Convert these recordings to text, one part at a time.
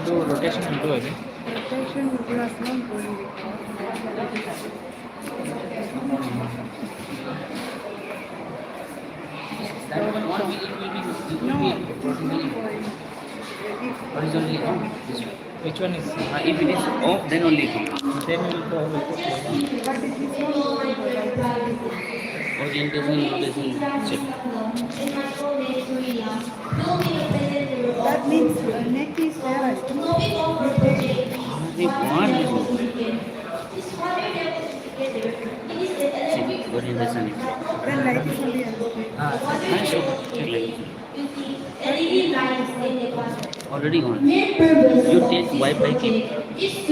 rotation into it. Rotation plus non going. That one it will be No, it is not going. horizontally on this one. Which one is? If it is off, then only it will. Then we will go over to But it is not going. orientation, rotation, check. That means net is there. I think. We want this one. See, orientation. Then light is only on the Sure. Check like already gone. You take wipe by key.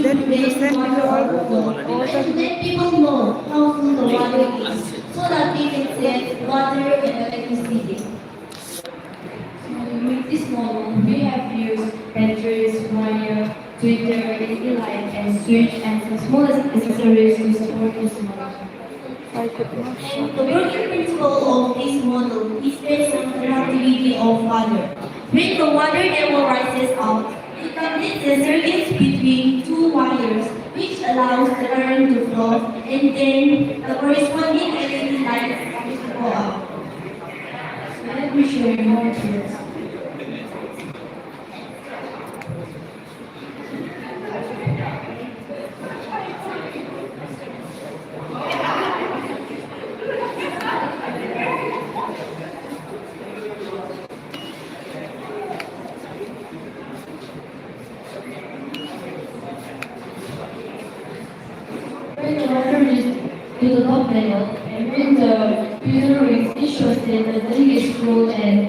Then you send me all the Let people know how full the water is so that we can save water and electricity. With this model, we have used batteries, wire, tweeter, LED light, and switch, and some small accessories to support this model. I could not. And the working principle of this model is based on the conductivity of water. When the water level rises up, it completes the circuits between two wires, which allows the current to flow, and then the corresponding LED lights to go up. Let me show you more here. When the water is to the top level, and when the filter rings, it shows that the thing is full and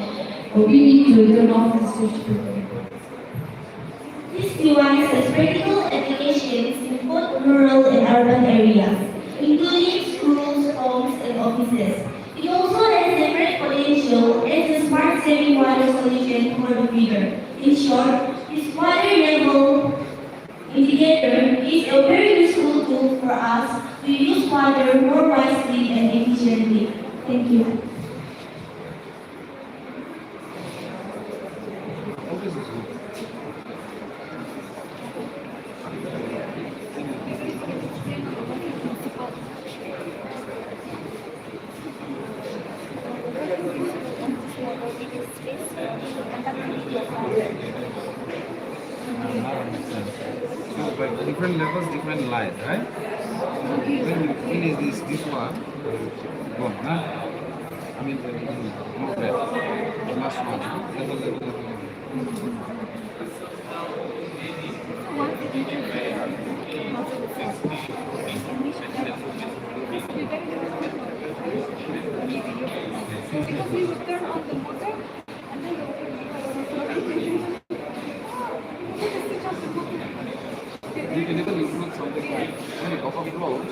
we need to turn off the switch quickly. This device has practical applications in both rural and urban areas, including schools, homes, and offices. It also has different potential as a smart saving water solution for the feeder. In short, this water level indicator is a very useful tool for us to use water more wisely and efficiently. Thank you. So, but different levels, different light, right? When you finish this one, gone, huh? I mean, the last one, level. Because we would turn on the motor and then You can even include something like when the copper blows,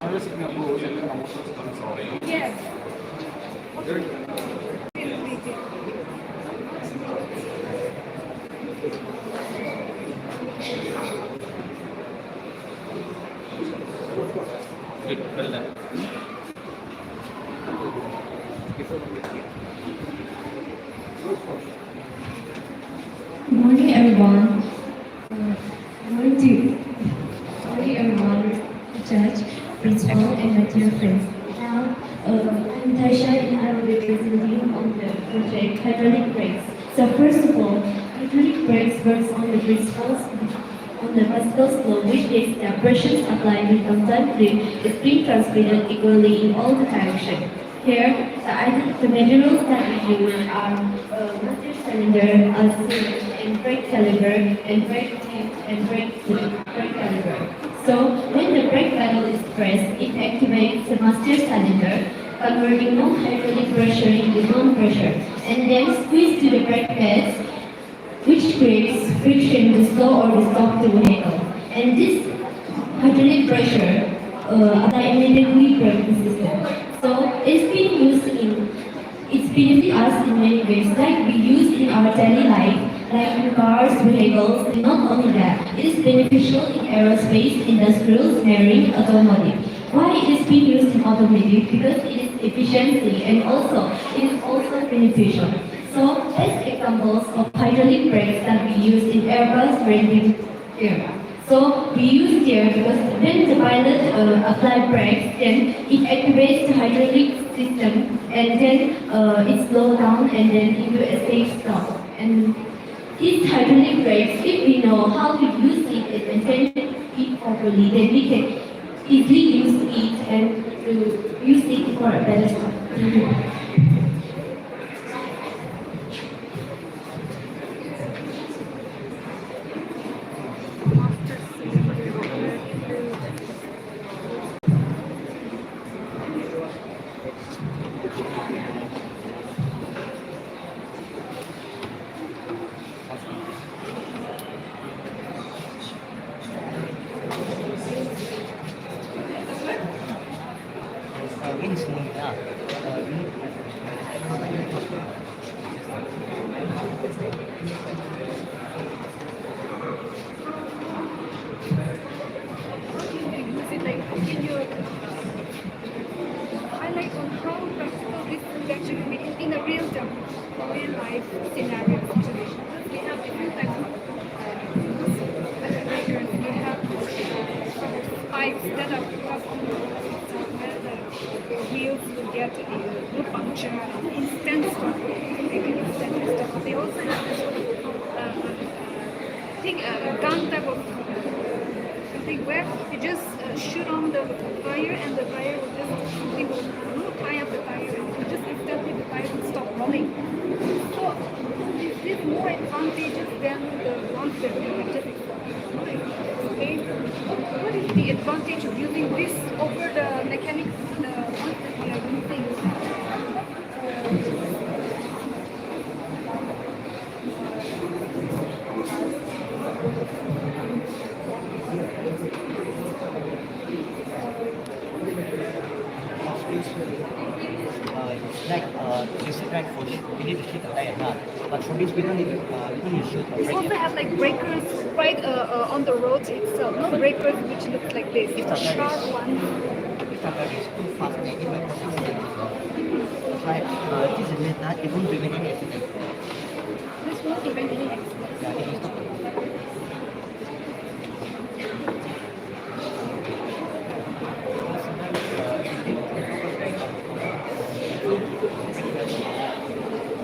every signal blows and then the motor turns on. yes. Good, well done. Good morning, everyone. Good morning, everyone. Judge, principal, and my dear friends. Now, I'm Taisha, and I will be presenting on the project Hydraulic Brakes. So, first of all, hydraulic brakes works on the principles on the Pascal's law, which is the pressures applied constantly is being transmitted equally in all the directions. Here, the materials that we use are master cylinder, a sewage, and brake caliper, and brake caliper. So, when the brake pedal is pressed, it activates the master cylinder, converting non-hydraulic pressure into non-pressure, and then squeeze to the brake pads, which creates friction to slow or to stop the vehicle. And this hydraulic pressure immediately breaks the system. So it's benefits us in many ways, like we use in our daily life, like in cars, vehicles, and not only that, it is beneficial in aerospace, industrials, marine, automotive. Why it is being used in automotive? Because it is efficiency and also it is also beneficial. So, best examples of hydraulic brakes that we use in Airbus rendering here. So, we use here because when the pilot apply brakes, then it activates the hydraulic system and then it slows down and then it will stay stop. And these hydraulic brakes, if we know how to use it and maintain it properly, then we can easily use it and use it for a better job. Highlight on how practical this would actually be in a real job, real life scenario situation. We have different types of breakers. We have pipes that are put up on the road itself where the wheels will get good function, instant stop. They also have this sort of gun type of thing where you just shoot on the fire and the fire will just simply will tie up the fire and just instantly the fire will stop running. So is this more advantageous than the ones that we have just explained? Okay. What is the advantage of using this over the mechanics, the ones that we are using? You said right for this, we need to shoot the tire now. But for this, we don't need to shoot a We brake. also have like breakers right on the road itself. No breakers which look like this. Sharp ones. If the tire is too fast, it might cause accident. Right, this is not, it won't prevent any accident. This won't prevent any accident. Yeah, it is not.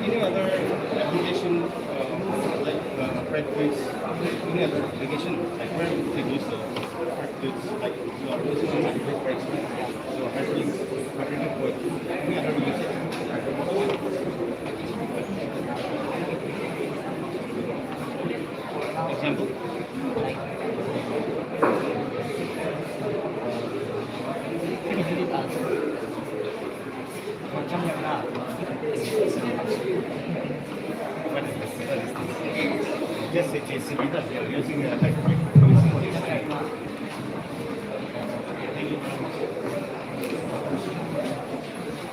Any other application like freight goods, any other application like where we can use the freight goods like you are using on hydraulic brakes, so hydraulic wood, any other use? Example? Macam yang nak. Yes, it is because we are using a hydraulic.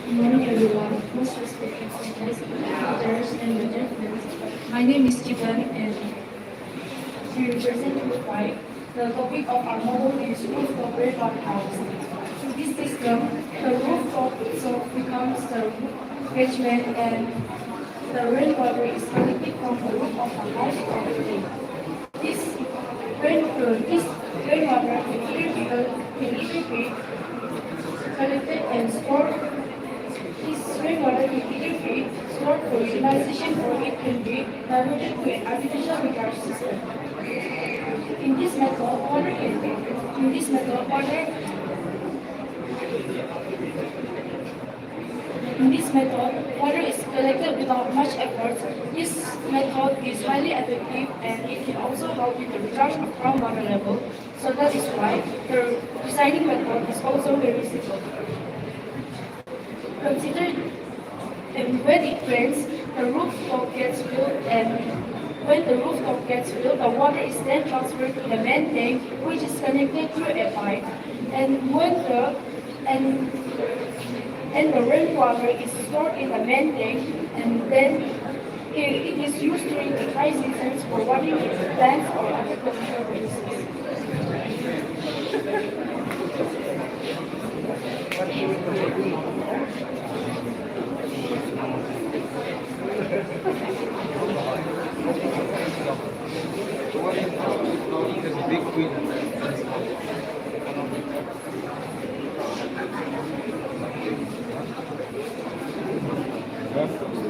Good morning, everyone. Most respected elders and gentlemen. My name is Jivan, and we represent Group 5. The topic of our model is rooftop rainwater harvesting. Through this system, the rooftop itself becomes the catchment, and the rainwater is collected from the roof of the house or building. This rainwater can either be collected and stored. This rainwater can either be stored for utilization or it can be diverted to an artificial recharge system. In this method, water is collected without much effort. This method is highly effective and it can also help with the recharge of groundwater level. So that is why the designing method is also very simple. Consider when it rains, the rooftop gets filled, and when the rooftop gets filled, the water is then transferred to the main tank, which is connected through a pipe. And the rainwater is stored in the main tank, and then it is used during the dry seasons for watering plants or agricultural purposes. There's a big queen and then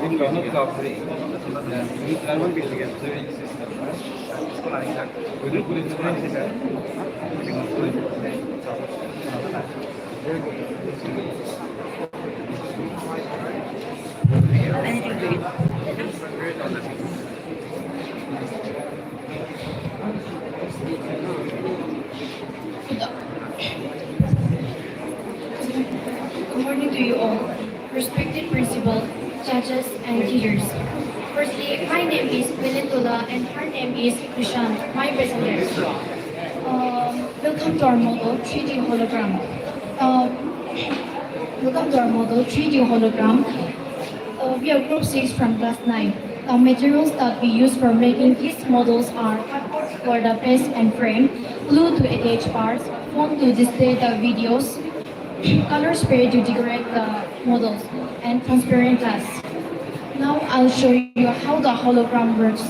in Ronald Coffrey, I won't be together. Sewage system, right? We do put it in the system. Very good. Anything to eat? Good morning to you all, respected principal, judges, and teachers. Firstly, my name is Velendula and her name is Krishan, my presenter. Welcome to our model 3D hologram. Welcome to our model 3D hologram. We are group 6 from class 9. The materials that we use for making these models are cardboard for the base and frame, glue to attach parts, foam to display the videos, color spray to decorate the models, and transparent glass. Now I'll show you how the hologram works.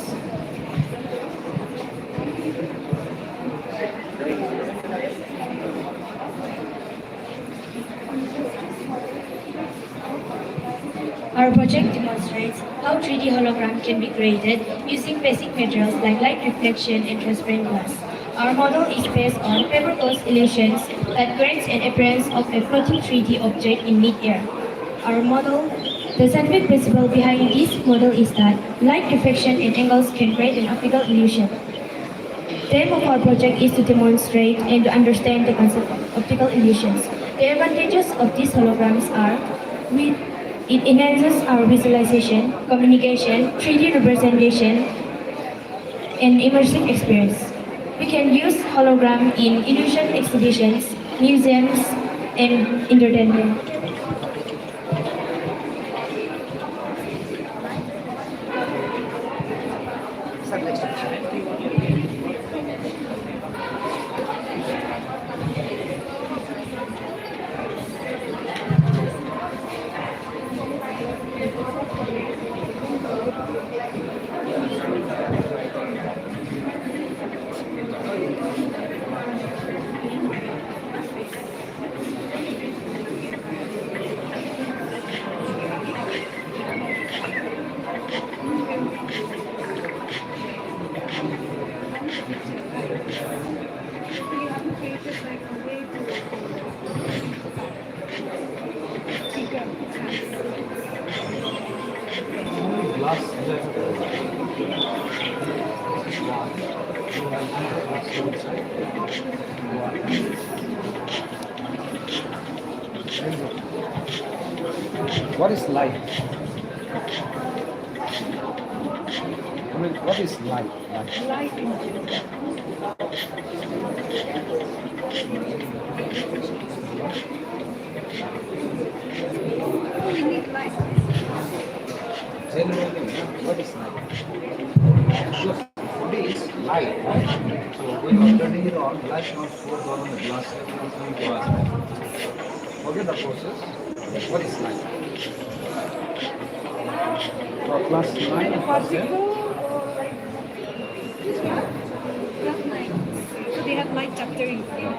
Our project demonstrates how 3D hologram can be created using basic materials like light reflection and transparent glass. Our model is based on Permeable illusions that grants an appearance of a floating 3D object in mid-air. The scientific principle behind this model is that light reflection and angles can create an optical illusion. The aim of our project is to demonstrate and to understand the concept of optical illusions. The advantages of these holograms are it enhances our visualization, communication, 3D representation, and immersive experience. We can use hologram in illusion exhibitions, museums, and entertainment. What is light? I mean, what is light? We need light. Generally, what is light? Because today is light, right? So when you're turning it on, light must go down on the glass. Forget the process. What is light? For class 9 and class 10? Class 9. So they have light chapter in here.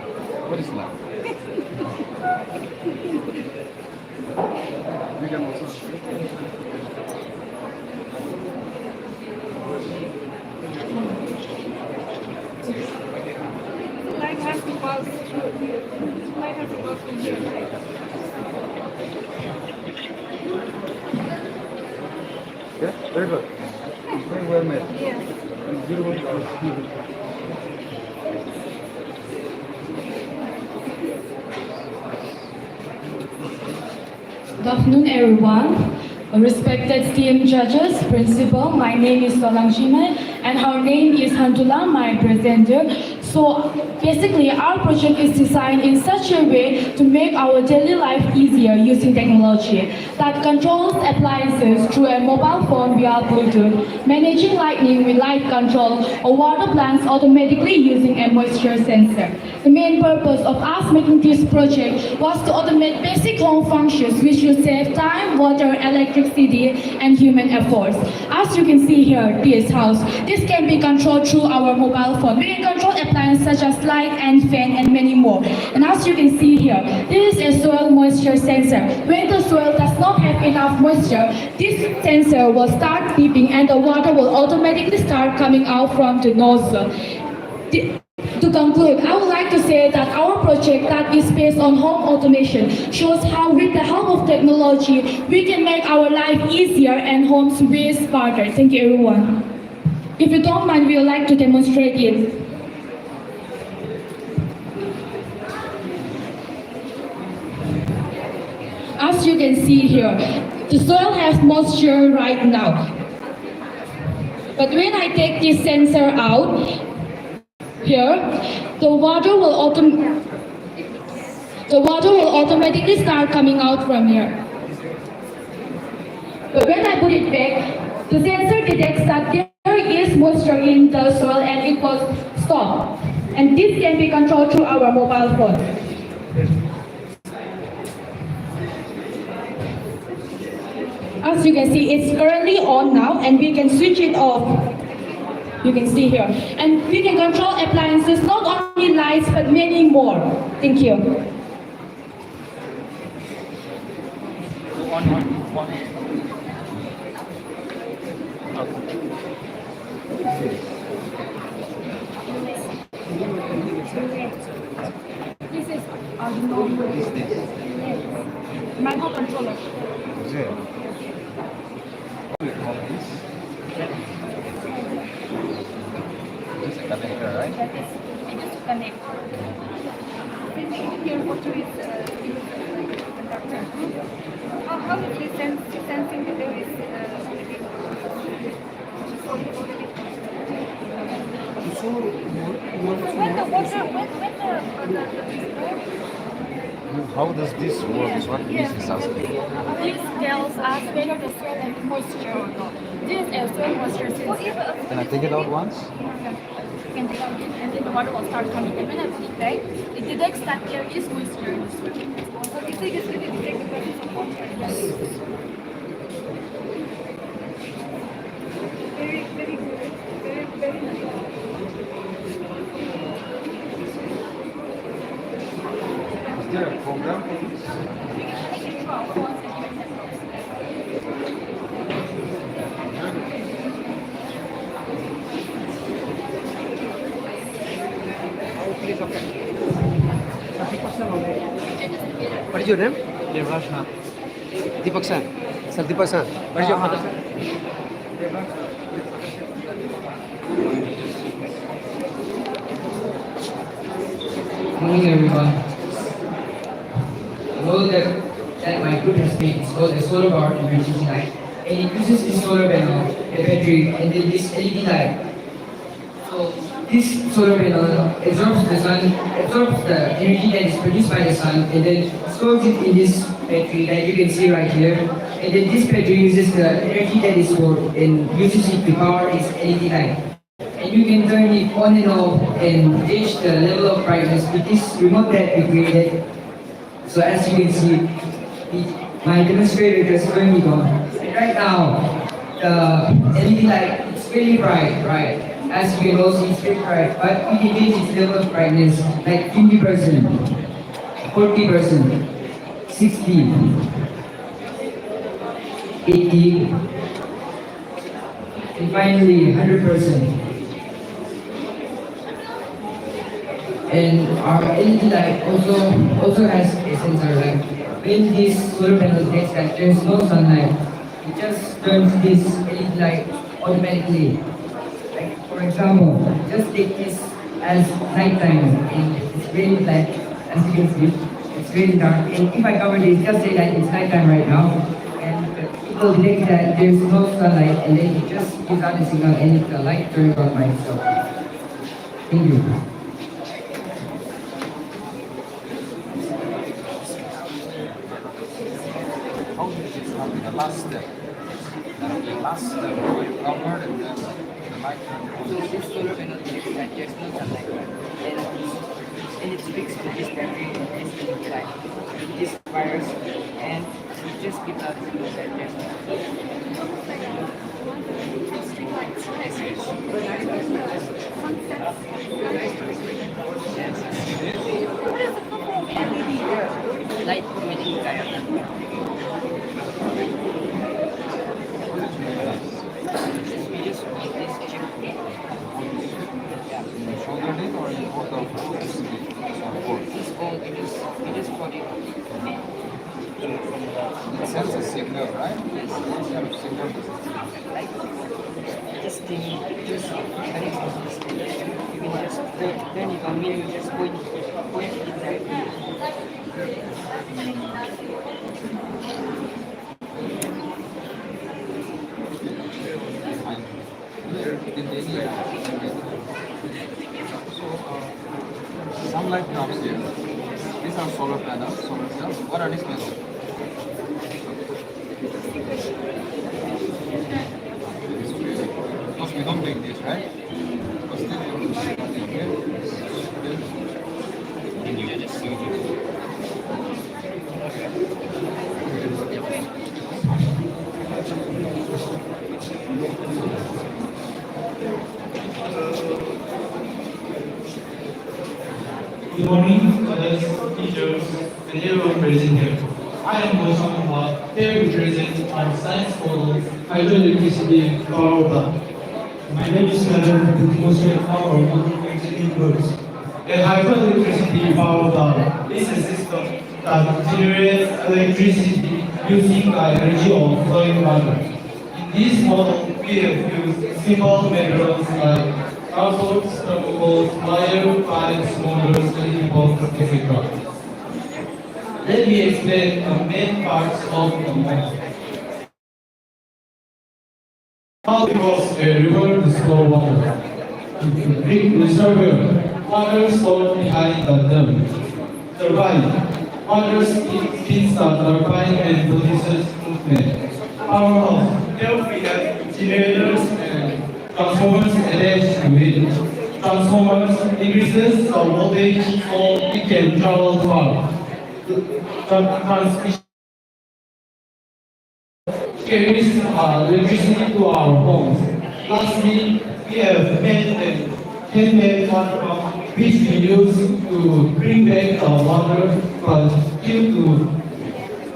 What is light? We can also Light has to pass through here. Light has to pass through here. Yeah, very good. Very well made. Yes. And beautiful. Good afternoon, everyone. Respected STEM judges, principal, my name is Solang Shime, and her name is Hantula, my presenter. So So basically, our project is designed in such a way to make our daily life easier using technology that controls appliances through a mobile phone via Bluetooth, managing lighting with light control, or water plants automatically using a moisture sensor. The main purpose of us making this project was to automate basic home functions which will save time, water, electricity, and human efforts. As you can see here, this house, this can be controlled through our mobile phone. We can control appliances such as light and fan and many more. And as you can see here, this is a soil moisture sensor. When the soil does not have enough moisture, this sensor will start beeping and the water will automatically start coming out from the nozzle. To conclude, I would like to say that our project that is based on home automation shows how with the help of technology, we can make our life easier and homes way smarter. Thank you everyone. If you don't mind, we would like to demonstrate it. As you can see here, the soil has moisture right now. But when I take this sensor out, here, the water will automatically start coming out from here. But when I put it back, the sensor detects that there is moisture in the soil and it will stop. And this can be controlled through our mobile phone. As you can see, it's currently on now and we can switch it off. You can see here. And we can control appliances, not only lights, but many more. Thank you. This is our normal microcontroller. Is it? This is a connector, right? That is, it is to connect. Here, water is conductor. How is it sensing that there is so when the water, How does this work? Is what this is asking. This tells us whether the soil has moisture or not. This is a soil moisture sensor. Can I take it out once? You can take out it and then the water will start coming. And when I put it back, it detects that there is moisture in the soil. so this thing is going to detect the presence of water. Yes. Very, very good. Very, very nice. Is there a program for this? What is your name? Devrashna. Deepak sir. Sir Deepak sir. What is your father sir? Good morning, everyone. The model that my group has made is called a solar powered emergency light, and it uses a solar panel, a battery, and then this LED light. So this solar panel absorbs the energy that is produced by the sun, and then stores it in this battery that you can see right here. And then this battery uses the energy that is stored and uses it to power its LED light. And you can turn it on and off and gauge the level of brightness with this remote that we created. So as you can see, my demonstrator just turned it on. And right now, the LED light is very bright, right? As you can also see, it's very bright, but we can gauge its level of brightness like 20%, 40%, 60, 80, and finally 100%. And our LED light also has a sensor, like when this solar panel detects that there's no sunlight, it just turns this LED light automatically. Like for example, just take this as nighttime and it's very light, as you can see, it's very dark. And if I cover this, just say that it's nighttime right now, and it will detect that there's no sunlight, and then it just gives out a signal and the light turns on by itself. Thank you. this virus, and we just keep out the that yes. Light emitting diode. We just make this chip. Soldered it or you put the board? This all we just put it It sends a signal, right? What kind of signal does it send? like just the just connect to this station. You can just turn it on me and you just point it directly. So, sunlight comes here. These are solar panels, solar cells. What are these panels? Because we don't make this, right? Because still we don't make nothing here. Good morning, students, teachers, and everyone present here. I am going to talk about here represent our science for hydroelectricity power plant. My name is Karan, to demonstrate how our electricity works. A hydroelectricity power plant is a system that generates electricity using the energy of flowing water. In this model, we have used simple materials like cardboard, thermocols, wire, pipes, motors, LED bulbs, etc. Let me explain the main parts of the model. How to cross a river to store water. Big reservoir, water stored behind the dam. Turbine, water spins the turbine and produces movement. Powerhouse, here we have generators and transformers attached to it. Transformers increases the voltage so it can travel far. Transmission carries electricity to our homes. Lastly, we have handmade water pump which we use to bring back the water, but due to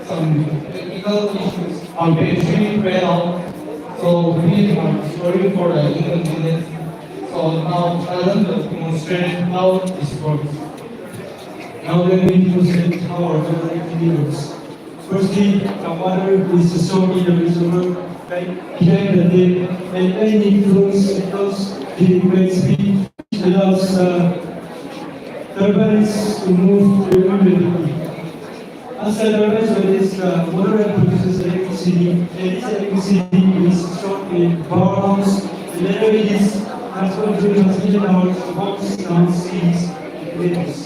some technical issues, our battery ran out. So we are sorry for the inconvenience. So now I want to demonstrate how this works. Now let me demonstrate how our electricity works. Firstly, the water is stored in the reservoir right behind the dam, and any flows across the great speed allows turbines to move immediately. As the turbines release water and produces electricity, and this electricity is stored in powerhouse, and later it is transferred to transmission towers, box, towns, cities, and villages.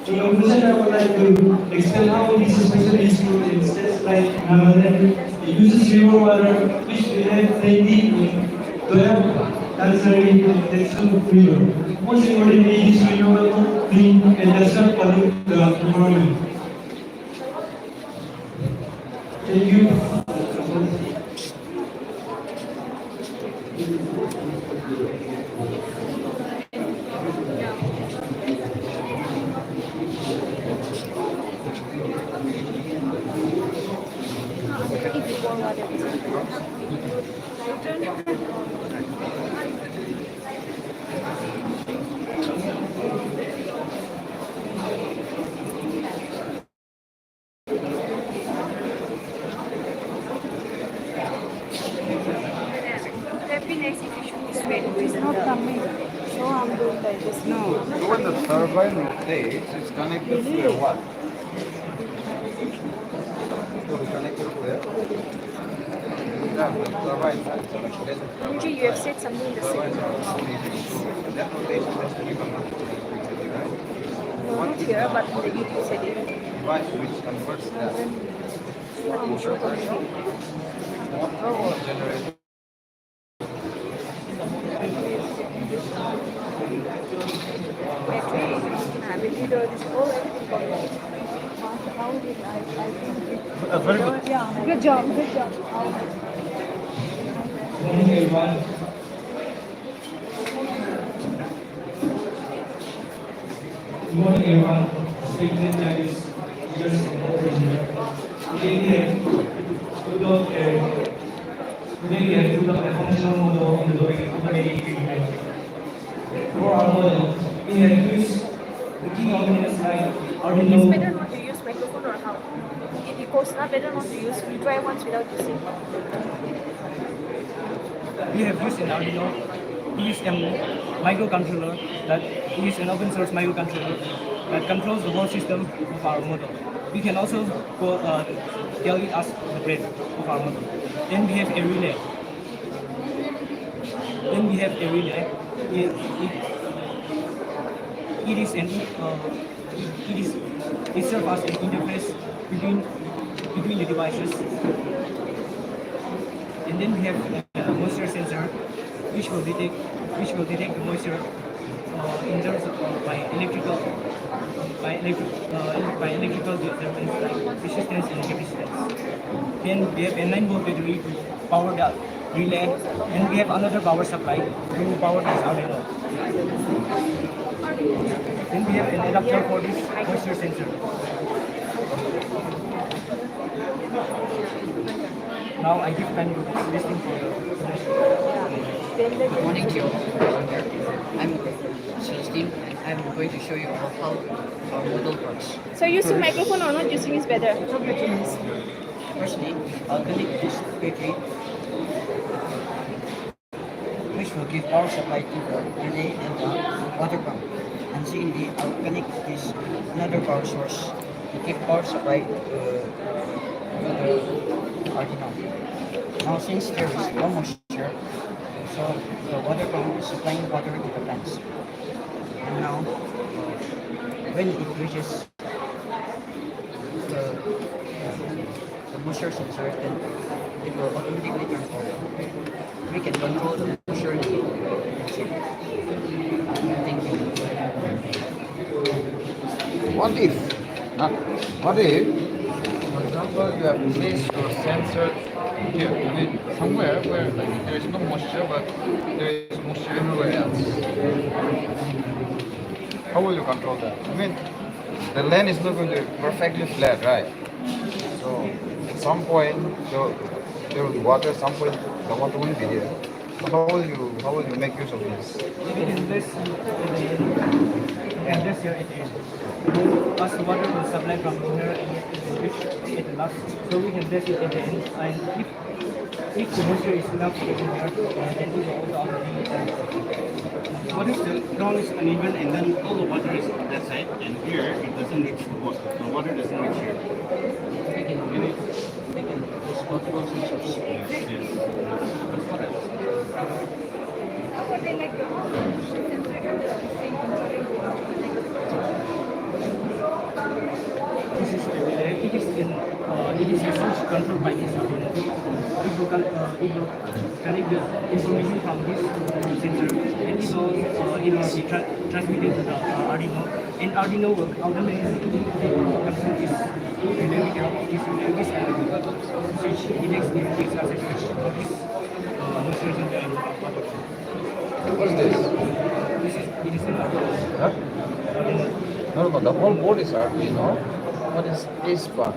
In conclusion, I would like to explain how this system is used in states like Nagaland. It uses river water, which we have plenty in Doyam, Landslide, and Texas River. Most importantly, it is renewable, clean, and does not pollute the environment. Thank you. So when the turbine rotates, it's connected to a what? So it's connected to a turbine, right? So like this is turbine. You have said something the same. So that rotation has to become electricity, right? Not here, but in the YouTube said it. Device which converts that. Motor or generator? Battery, ability to this whole everything. how did I Very good. Yeah, good job, good job. Good morning, everyone. Good morning, everyone. Speaking Chinese, just today we have developed a functional model on the automatic equipment. For our model, we have used the key components like It's Arduino. better not to use microphone or how? It goes not better not to use. We try once without using. We have used an Arduino. We use a microcontroller that we use an open source microcontroller that controls the whole system of our model. We can also tell it as the brain of our model. Then we have a relay. It serves as an interface between the devices. And then we have a moisture sensor, which will detect the moisture in terms of by electrical disturbance like resistance and capacitance. Then we have a 9-volt battery to power the relay, and we have another power supply to power this Arduino. Then we have an adapter for this moisture sensor. Now I give time to listening for your question. Good morning to you all. I'm Celestine and I'm going to show you how our model works. So using microphone or not using is better. Firstly, I'll connect this battery, which will give power supply to the relay and the water pump. And secondly, I'll connect this another power source to give power supply to the Arduino. Now since there is no moisture, so the water pump is supplying water to the plants. And now, when it reaches the moisture sensor, then it will automatically turn on. We can control the moisture level. Thank you. What if, for example, you have placed your sensor here, I mean, somewhere where like, there is no moisture, but there is moisture everywhere else. How will you control that? I mean, the land is not going to be perfectly flat, right? So, at some point, there will be water, at some point, the water won't be there. So how will you make use of this? You can place here at the end. As the water will supply from here and at the last, so we can place it at the end. And if the moisture is enough to get in here, then it will also automatically turn. What if the ground is uneven and then all the water is on that side and here it doesn't reach the water doesn't reach here? We can use multiple sensors. Yes. That's what I was saying. How would they like the This is a relay. It is a switch controlled by this Arduino. It will connect the information from this sensor, and it will be transmitted to the Arduino. And Arduino will automatically control this relay with this switch. It takes the switch as a switch for this moisture sensor and water. What's this? It is an Arduino. Huh? No, the whole board is Arduino. What is this part?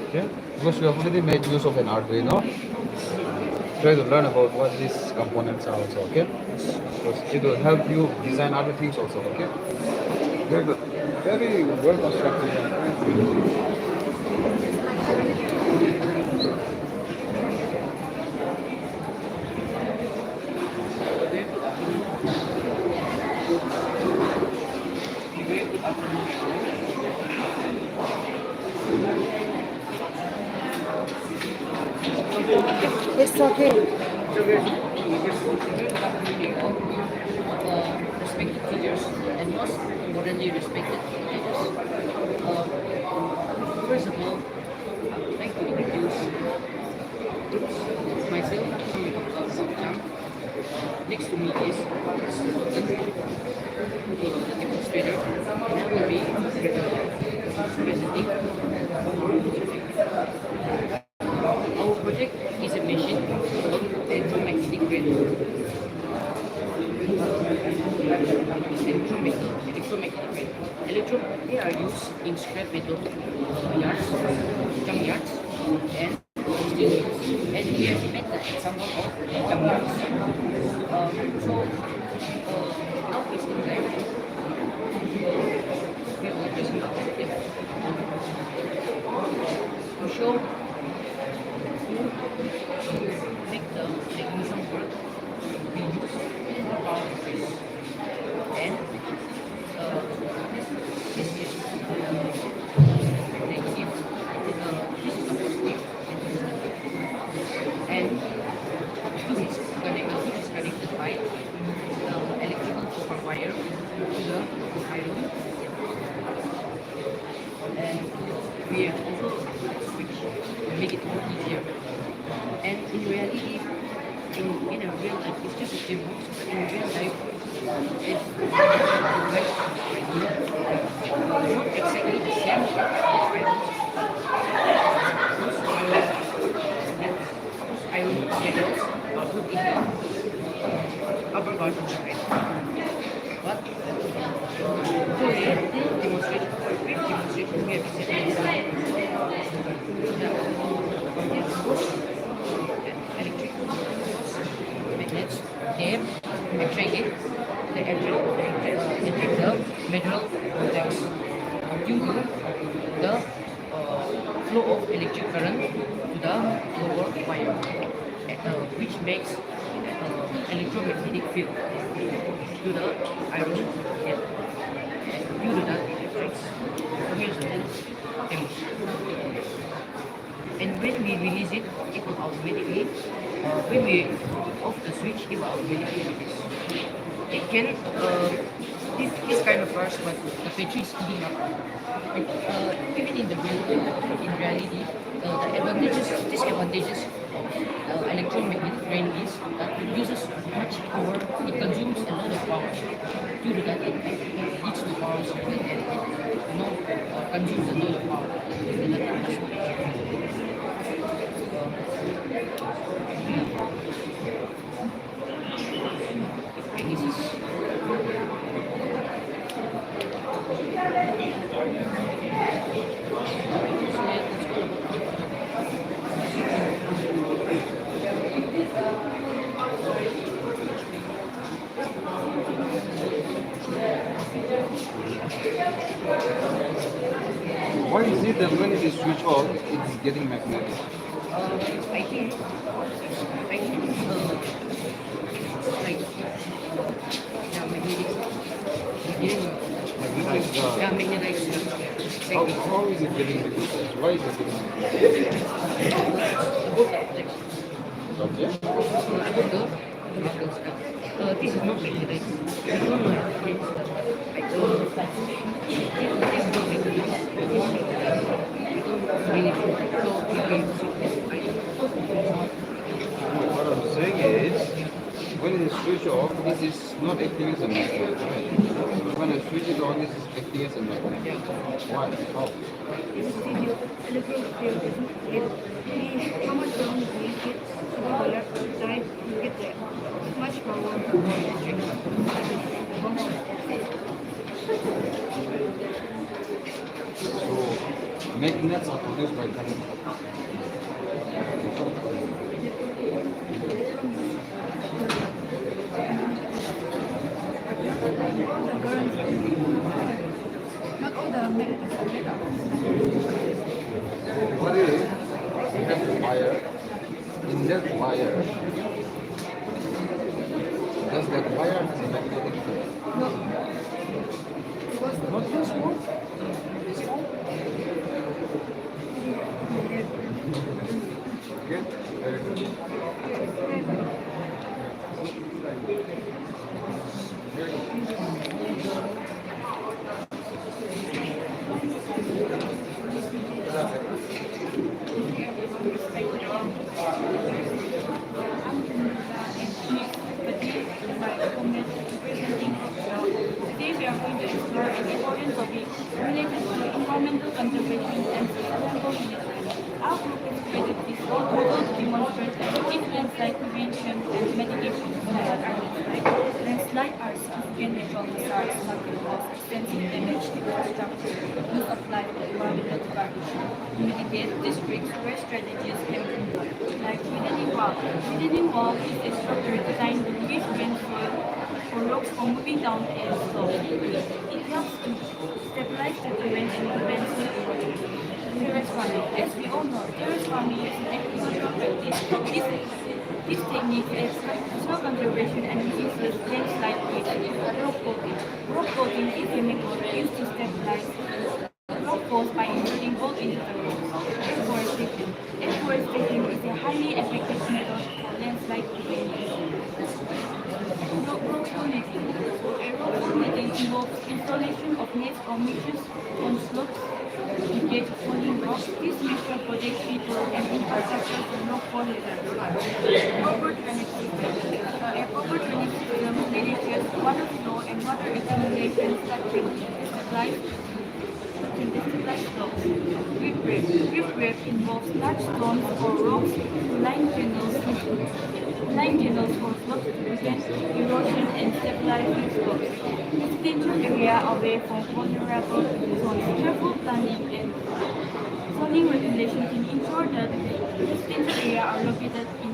Okay, because we have already made use of an Arduino. Try to learn about what these components are also, okay? Because it will help you design other things also, okay? Very good. Very well constructed. It's okay. Respected teachers and most importantly respected educators. First of all, I would like to introduce myself, Jam. next to me is the demonstrator. I will be presenting our project is a machine called electromagnetic wave. Electromagnetic wave. They are used in scrap metal yards, junkyards, and steel mills. And we have met the example of junkyards. Now it's in life. We will present our project to show make the mechanism work. We use power trace, and this is negative. This is the positive, and this is connected by electrical copper wire to the iron, and we have also switch to make it more easier. And in reality, in a real life, it's just a demo. But in real life, it's like not exactly the same. Iron metals are put in upper part of the brain. But for the demonstration, we have set electric magnets. They attract it. They attract the metal contacts due to the flow of electric current to the lower wire, which makes electromagnetic field to the iron head. Due to that, it attracts. So here's the demo. And when we release it, it will automatically, when we off the switch, it will automatically release. It can, this kind of burst, but the battery is heating up. And, even in reality, the disadvantages of electromagnetic rain is that it uses much power, it consumes a lot of power. Due to that, it leads to power cycle and it consumes a lot of power. Due to that, it has to this is Why is it that when it is switched off, it's getting magnetic? I think like magnetic. Yeah, magnetic. How is it getting magnetized? Why is it getting magnetized? Okay. This is not magnetic. I don't know if it's What I'm saying is, when it is switched off, this is not acting as a magnet. When I switch it on, this is acting as a magnet. Why? How? How much long you make it, the time you get there. Much power. So, magnets are produced by current. Not all the magnets are metal. What is it? You have a wire. In that wire, does that wire has a magnetic field? No. Because Not this one. Okay, very good. Very good. prevention, and mitigation. Landslide are significant natural disasters that can cause extensive damage to infrastructure, loss of life, and environmental degradation. To mitigate these risks, where strategies can be employed, like retaining wall. Retaining wall is a structure designed to reduce rainfall for rocks from moving down a slope. It helps to stabilize the terrain and prevent soil erosion. Terrace farming. As we all know, terrace farming is an agricultural practice. This technique is soil conservation and reduces landslide risk. Rock coating. Rock coating is a method used to stabilize rock falls by inserting gold into the rocks. Afforestation. Afforestation is a highly effective method for landslide prevention. Rock formation. A rock formation involves installation of nets or meshes on slopes to get falling rocks. This measure protects people and infrastructure from rock falling. Proper drainage system. A proper drainage system manages water flow and water accumulation that can destabilize slopes. Riprap involves large stones or rocks to line channels or slopes to prevent erosion and stabilize these slopes. Residential area away from vulnerable zones. Careful planning and zoning regulation can ensure that residential area are located in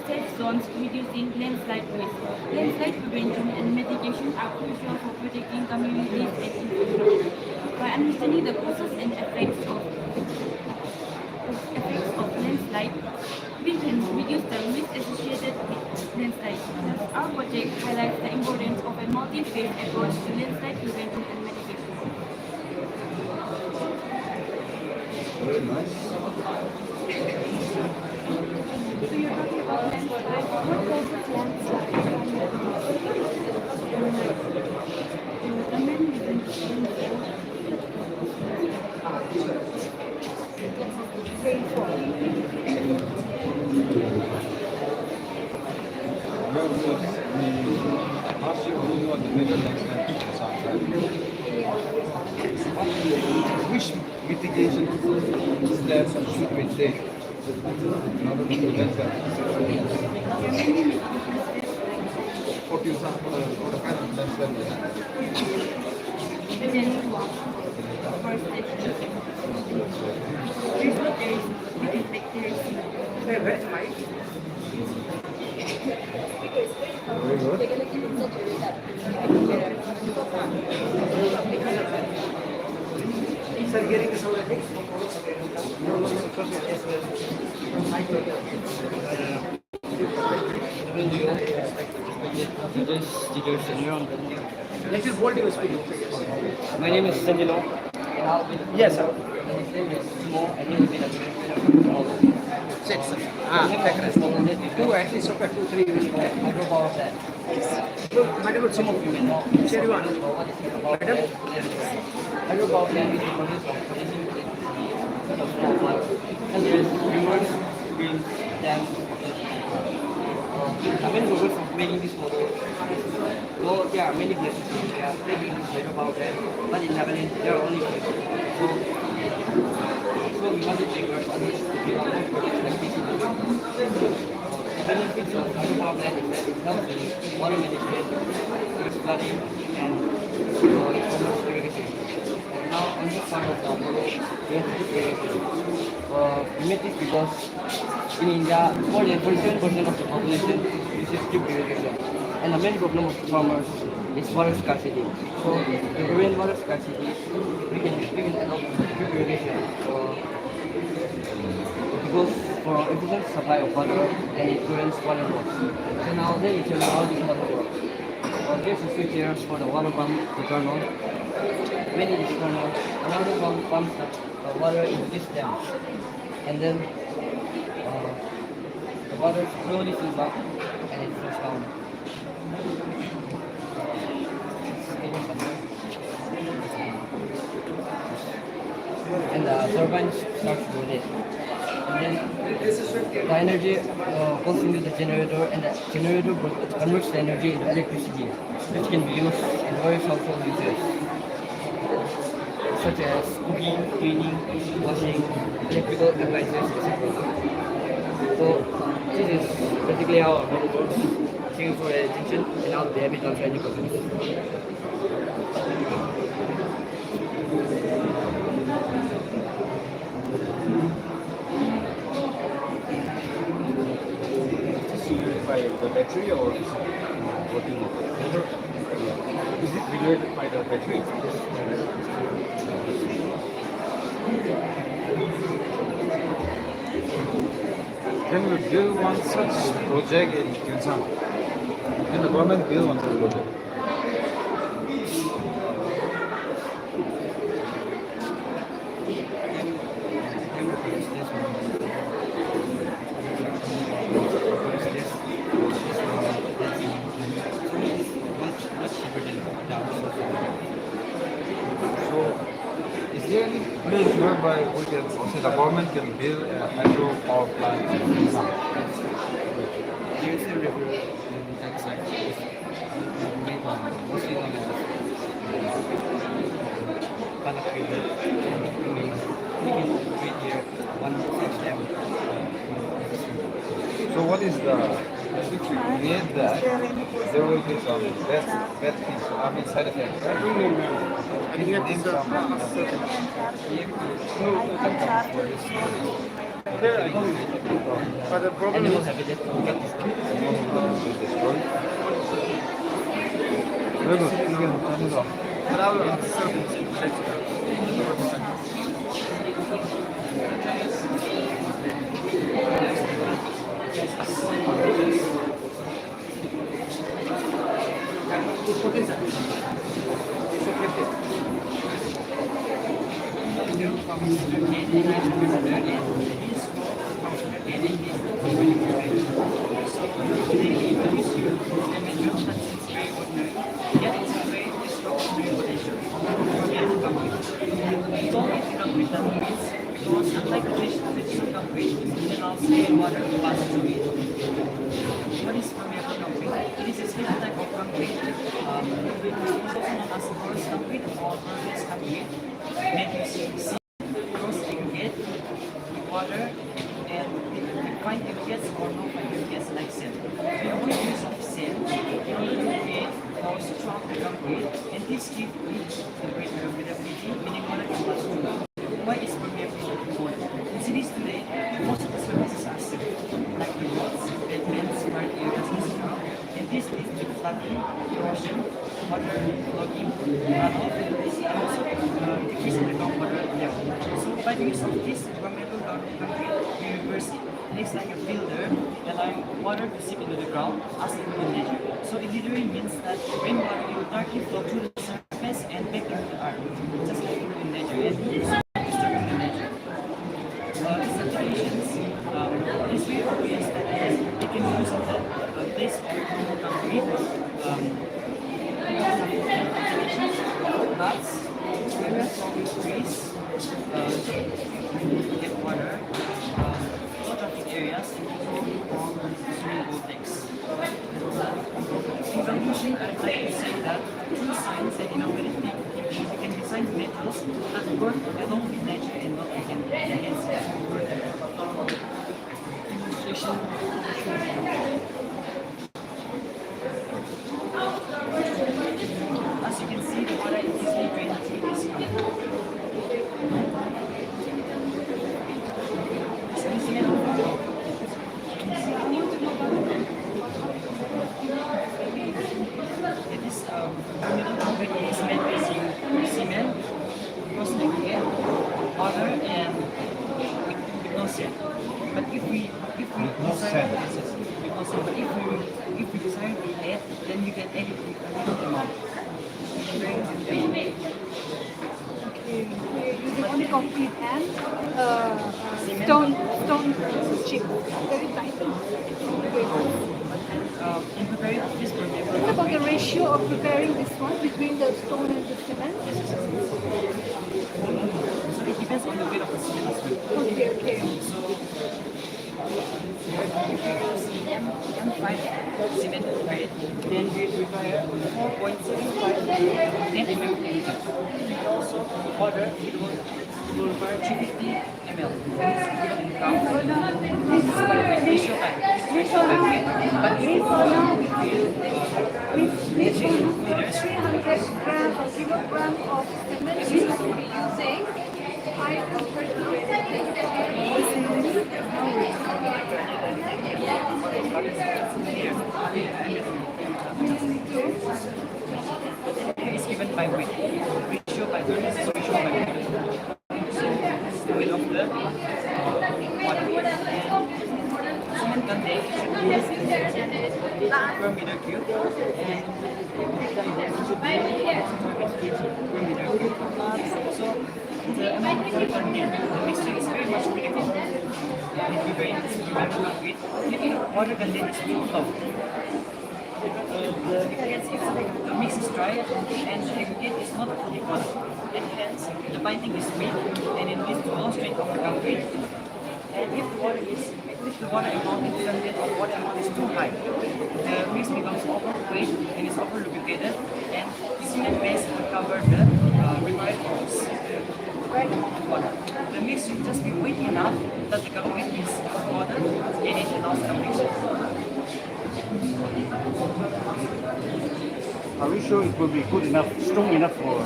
safe zones, reducing landslide risk. Landslide prevention and mitigation are crucial for protecting communities and infrastructure. By understanding the causes and effects of landslide, we can reduce the risk associated with landslide. Thus, our project highlights the importance of a multi-phase approach to landslide prevention and mitigation. Very nice. So you're talking about landslide. What causes landslide? The main reason rainfall. Ask you who are the major landslide which mitigation steps should we take in order to prevent that? For example, what kind of landslide we have? Very good. Sir, getting the solar fix? Let's just hold your speed. My name is Sanjilo. Yes, sir. His name is Mo, and he will be the Six. Two, at least, okay, 2, 3 weeks. hydropower plant. Madam, some of you may know. Share you on. What is hydropower Madam? plant? Hydropower plant is produced from producing water. And there is rivers, streams, dams. The main purpose of making this water, though there are many places they are taking this hydropower plant, but in Netherlands there are only few. So we want to take our others to be able to protect electricity. The benefits of hydropower plant is that it helps in water management, river flooding, and it promotes irrigation. And now on this part of the model, we have to do irrigation. We made this because in India, more than 47% of the population uses drip irrigation. And the main problem of farmers is water scarcity. So to prevent water scarcity, we can adopt drip irrigation. It goes for efficient supply of water and it prevents water loss. So now let me tell you how this water works. There's a switch here for the water pump to turn on. When it is turned on, another pump pumps the water into this dam. And then the water slowly fills up and it flows down. And the turbine starts to rotate. And then the energy goes into the generator, and the generator converts the energy into electricity, which can be used in various household uses, such as cooking, cleaning, washing, electrical appliances, etc. So this is basically how it works. Thank you for your attention, and I'll be happy to answer any questions. By the battery or is it working with the motor? Is it related by the battery? Can we build one such project in TUENSANG? Can the government build one such project? So, is there any place whereby we can, also the government can build a hydro power plant in TUENSANG? There's a river in that side. Mostly known as Panak River. We can create here one such dam. So what is the, if we create that, there will be some bad things, I mean side effects, right? Can you name some? But the problem Animal is, habitat will get destroyed. Very good. You can turn it off. but I will answer What is permeable concrete? It is a special type of concrete, also known as porous concrete or pervious concrete, made using cement, cross aggregate, water, and fine aggregates or non-fine aggregates like sand. We avoid use of sand in order to create more strong concrete, and this gives it the great durability, meaning water can last longer. Why is permeable important? In cities today, most of the surfaces are slippery, like the roads, pavements, park areas, etc. And this leads to flooding, erosion, water logging, runoff, and also decreasing the groundwater level. So by the use of this permeable concrete, we reverse it. It is like a filter, allowing water to seep into the ground as it will in nature. So it literally means that rainwater will directly flow through the surface and back into the earth, just like it will in nature. And disturbing the nature. These applications is very obvious that they can use the place of normal concrete, applications, nuts, trees, get water, low traffic areas, or swimming pool decks. In conclusion, I'd like to say that through science and innovative thinking, we can design metals that work along with nature and not against it. Demonstration. As you can see, the water is easily drained through this cement. It is permeable concrete is made using cement, cross aggregate, water, and with no sand. But if we desire if we desire to add, then we can add it with a little amount. Okay, we're using only concrete and stone chip, very tight. Okay. In preparing this permeable, What about the ratio of preparing this one between the stone and the cement? so it depends on the weight of the cement as well. Okay. M5 cement grade, then we require 4.75 10 mm. Also, water, it will require 350 ml. This is by ratio time. So now, please for now, please for now, 300 gram or kilogram of cement we will be using 5 It's given by weight. Ratio by weight. This is ratio by weight. So this is the weight of the water. Cement content per meter cube and per meter cube. So the amount of water content, the mixture is very much critical. It be very concrete. If water content is too low, the mix is dry and the aggregate is not fully formed, and hence the binding is weak and it leads to low strength of the concrete. And if the water amount in content of water amount is too high, the mix becomes overweight and is over lubricated, and cement base will cover the required right amount of water. The mix should just be weight enough that the concrete is water and it allows convection. Are we sure it will be good enough, strong enough for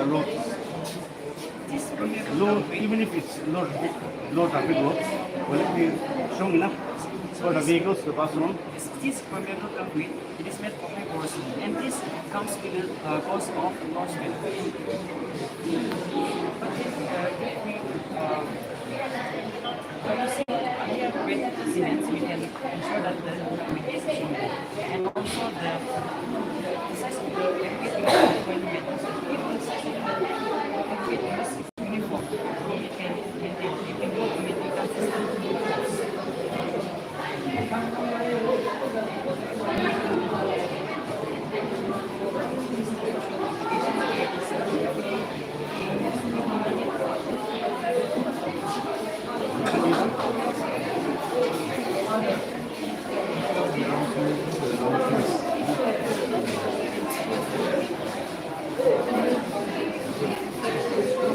roads? Low, even if it's low traffic roads, will it be strong enough for the vehicles to pass along? This permeable concrete, it is made for high porosity, and this comes with the cost of low strength. But if we with cement, we can ensure that the concrete is strong. And also the size of the concrete when we get the size of the concrete is uniform. It can work with the consistent force.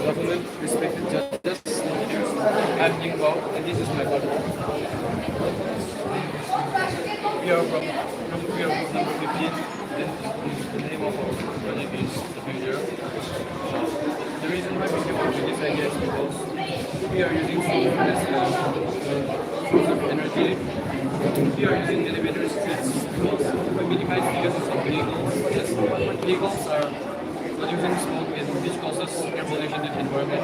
Government, respected judges, I'm Ningbo, and this is my partner. We are from group number 15, and the name of our project is the future. The reason why we came up with this idea is because we are using solar as a source of energy. We are using elevator streets because we minimize the uses of vehicles. Yes, vehicles are producing smoke and which causes air pollution in the environment.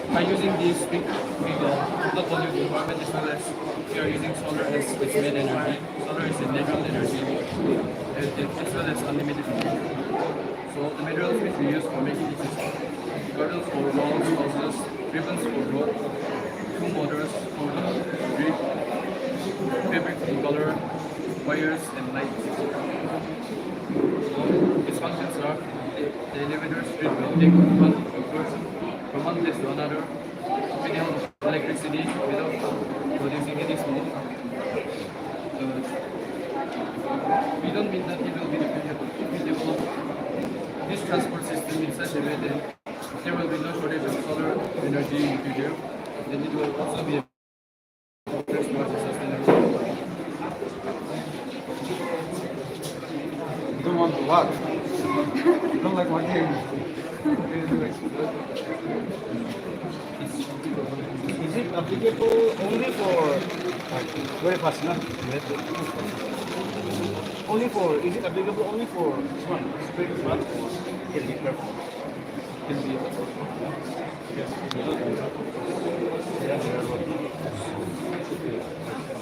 By using these, we will not pollute the environment as well as we are using solar as its main energy. Solar is a natural energy as well as unlimited energy. So the materials which we use for making this is girdles for walls, houses, ribbons for road, two motors for the grid, fabric in color, wires and lights. So its functions are the elevator street will take from one place to another with the help of electricity without producing any smoke. We don't mean that it will be the future, but if we develop this transport system in such a way that there will be no shortage of solar energy in the future, then it will also be a first part of sustainable. You don't want to work. You don't like working. Is it applicable only for very fast, no? Only for, is it applicable only for this one? Spring flood or can be careful? Can be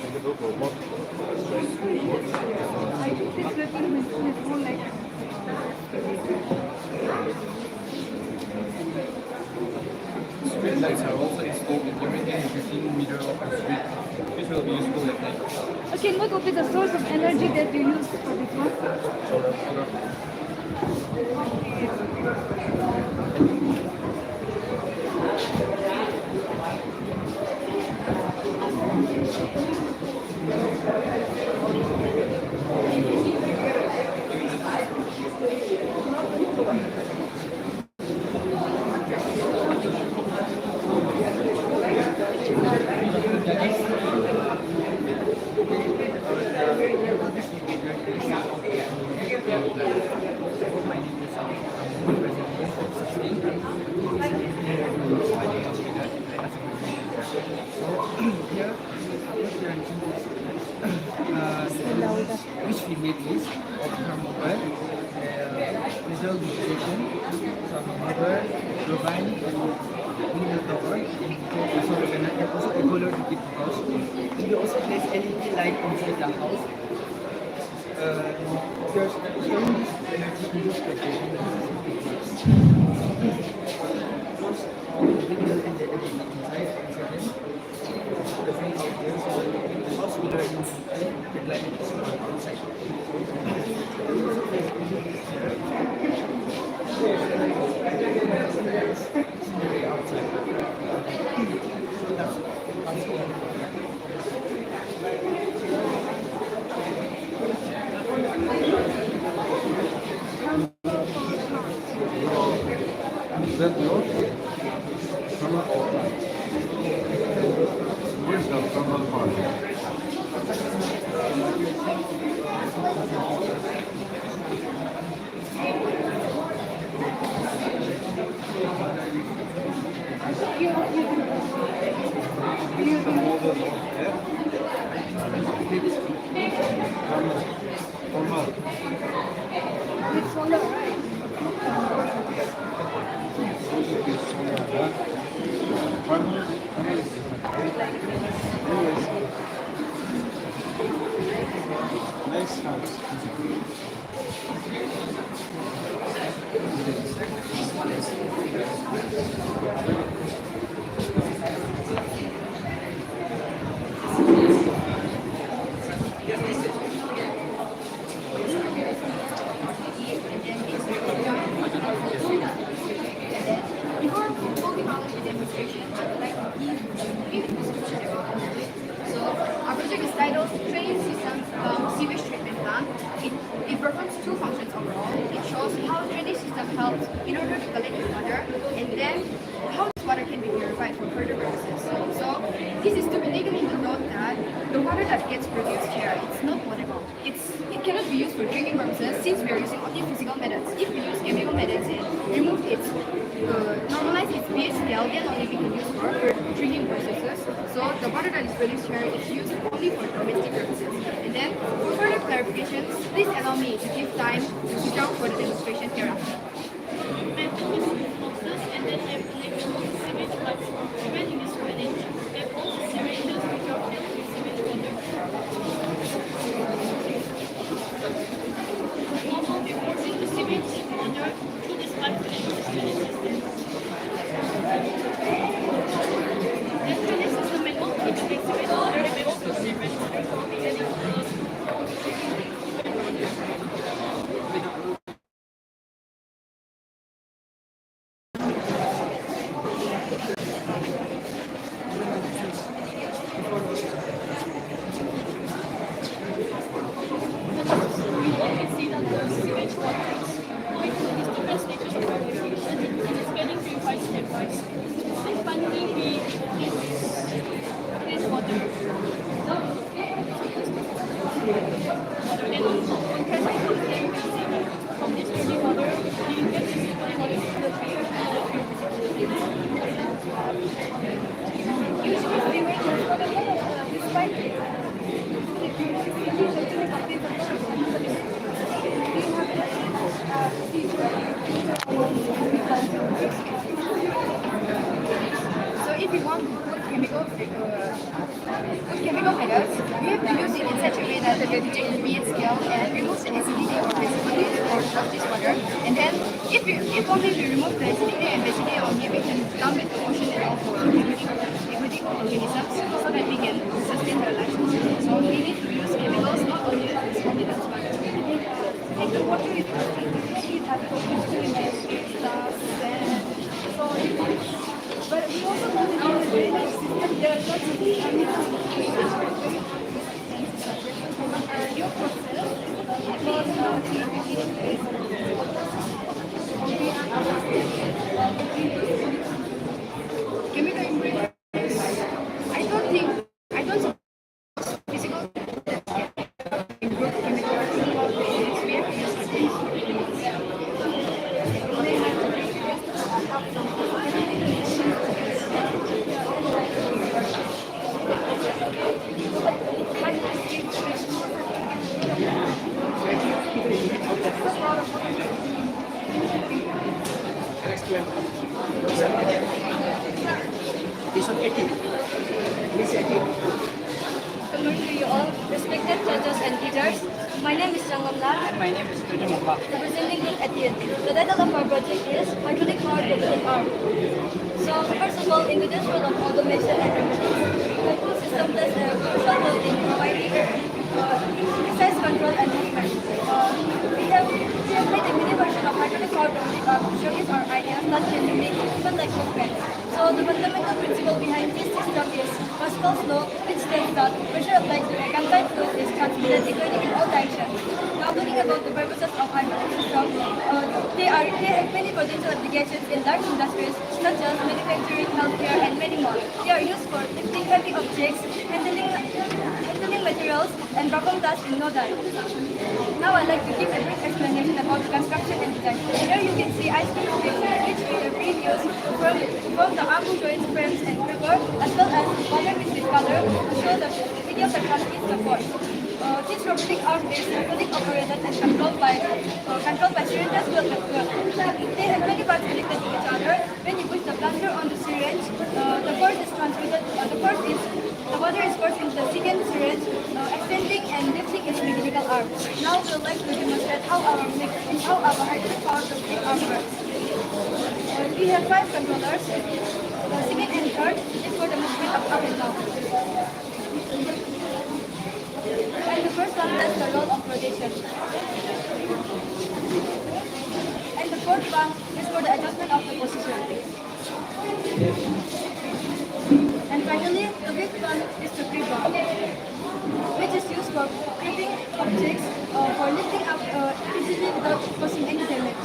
applicable for both. I think this weapon is more like Street lights are also installed in everything 15 meters of the street, which will be useful at night. okay, what would be the source of energy that you use for this one? Solar. installation which we made is of thermobile, result irrigation, thermometer, turbine, mineral tower, and solar panel, and also a color to keep the house. And we also place LED light inside the house. There's storing this energy in this location. First, we will and the LED inside, and second, the fan out there, so the house will run inside, the light is outside. Scenery outside. So that's That yours? Where's the thermal part? Thermal. It's on the right. Nice house. Before moving on to the demonstration, I would like to give a description about our project. So, our project is titled Train System Sewage Treatment Plant. It performs two functions overall. It shows how drainage system helps in order to collect the water, and then how this water can be purified for further purposes. So, this is to be taken into note that the water that gets produced here, it's not potable. It cannot be used for drinking purposes since we are using only physical methods. If we use chemical methods and remove its normalize its pH scale, then only we can use for drinking processes. So the water that is produced here is used only for domestic purposes. And then for further clarifications, please allow me to give time to sit down for the demonstration hereafter. And then they connect to the sewage platform. When in this drainage, they all the sewages which are filled with sewage water. Also, they forcing the sewage water through this pipeline to the drainage system. The drainage system may not keep the sewage water, they may also separate water from the any So if you want to put chemical methods, you have to use it in such a way that will detect the pH scale and remove the acidity or basicity of this water. And then if only we remove the acidity and basicity only, we can dump it to ocean and all for aquatic organisms so that we can sustain their life. So we need to use chemicals not only as contaminants but like the water is it has stuff and so but we also know that in the drainage system there are lots of chemicals your process chemical ingredients. I don't This one 18. This 18. Good morning to you all, respected judges and teachers. My name is Jangamla, And my name is Permeable. representing Group 18. The title of our project is Hydroelectric Robotic Arm. So, first of all, in today's world of automation and robotics, the full system plays a crucial role in providing precise control and movement. We have made a mini version of hydraulic robotic arm to showcase our ideas that can mimic human like movement. So, the fundamental principle behind this system is Pascal's law, which states that pressure applied to a confined fluid is transmitted equally in all directions. Now, talking about the purposes of hydraulic systems, they have many potential applications in large industries such as manufacturing, healthcare, and many more. They are used for lifting heavy objects, handling materials, and perform tasks in no time. Now, I'd like to give a brief explanation about construction and design. Here you can see ice cream sticks, which we have reused to form the arm joints, frames, and rubber, as well as water mixed with color to show the video capacity support. This robotic arm is robotic operated and controlled by syringes filled with fluid. They have many parts connected to each other. When you push the plunger on the syringe, the water is forced into the second syringe, extending and lifting its mechanical arm. Now we would like to demonstrate how our hydraulic power robotic arm works. We have 5 controllers. The second and third is for the movement of up and down. And the first one does the role of rotation. And the fourth one is for the adjustment of the position. And finally, the fifth one is the grip bar, which is used for gripping objects for lifting up easily without causing any damage.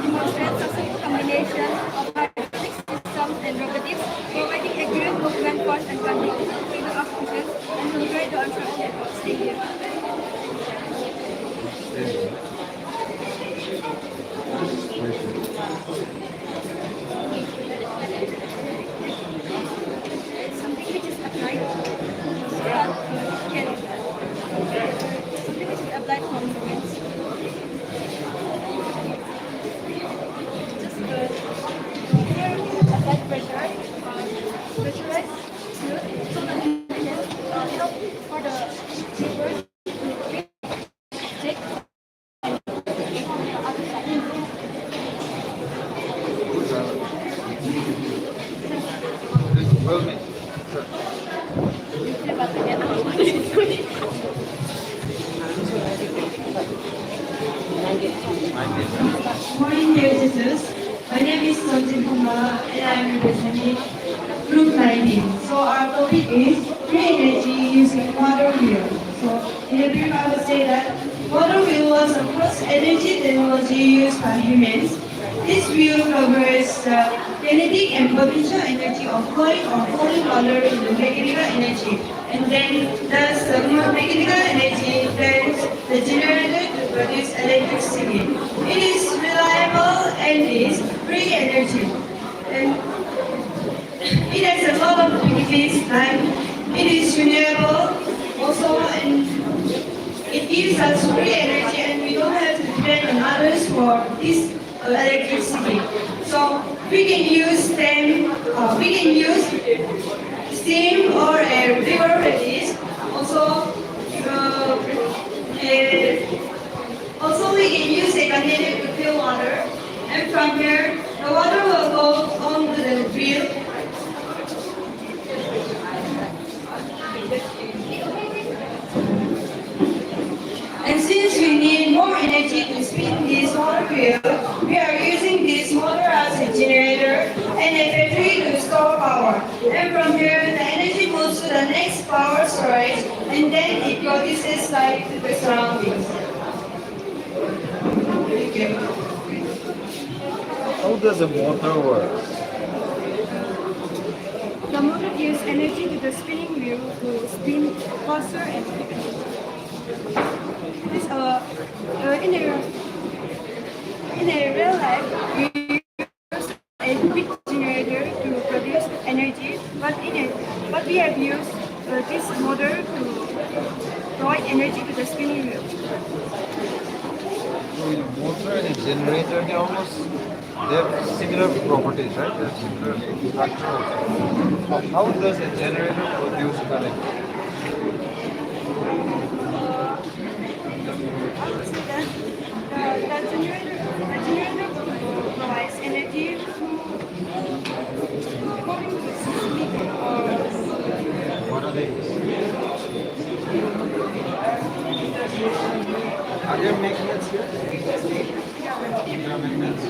Demonstrates successful combination of hydraulic systems and robotics, providing accurate movement, force, and control to the occupants, and will try to answer all your questions. Thank you. Something which is applied for movements. Apply pressure, pressurized fluid, so that we can help for the paper to take and on the other side. Well made. Morning, dear Jesus. My name is Sonjin Kumar and I am representing Group 19. So our topic is free energy using water wheel. So in a brief, I would say that water wheel was the first energy technology used by humans. This wheel covers the kinetic and potential energy of flowing or falling water into mechanical energy, and then thus the mechanical energy turns the generator to produce electricity. It is reliable and is free energy. And it has a lot of benefits, like it is renewable also, and it gives us free energy and we don't have to depend on others for this electricity. So we can use steam or a river release. Also we can use a container to fill water, and from here the water will go onto the wheel. And since we need more energy to spin this water wheel, we are using this motor as a generator and a battery to store power. And from here, the energy moves to the next power storage, and then it produces light to the surroundings. How does a motor work? The motor gives energy to the spinning wheel to spin faster and quicker. This, in a real life, we use a big generator to produce energy, but we have used this motor to provide energy to the spinning wheel. So a motor and a generator, they have similar properties, right? They have similar structure. So how does a generator produce current? The generator provides energy according to specific What are they? Are there magnets here? There are magnets.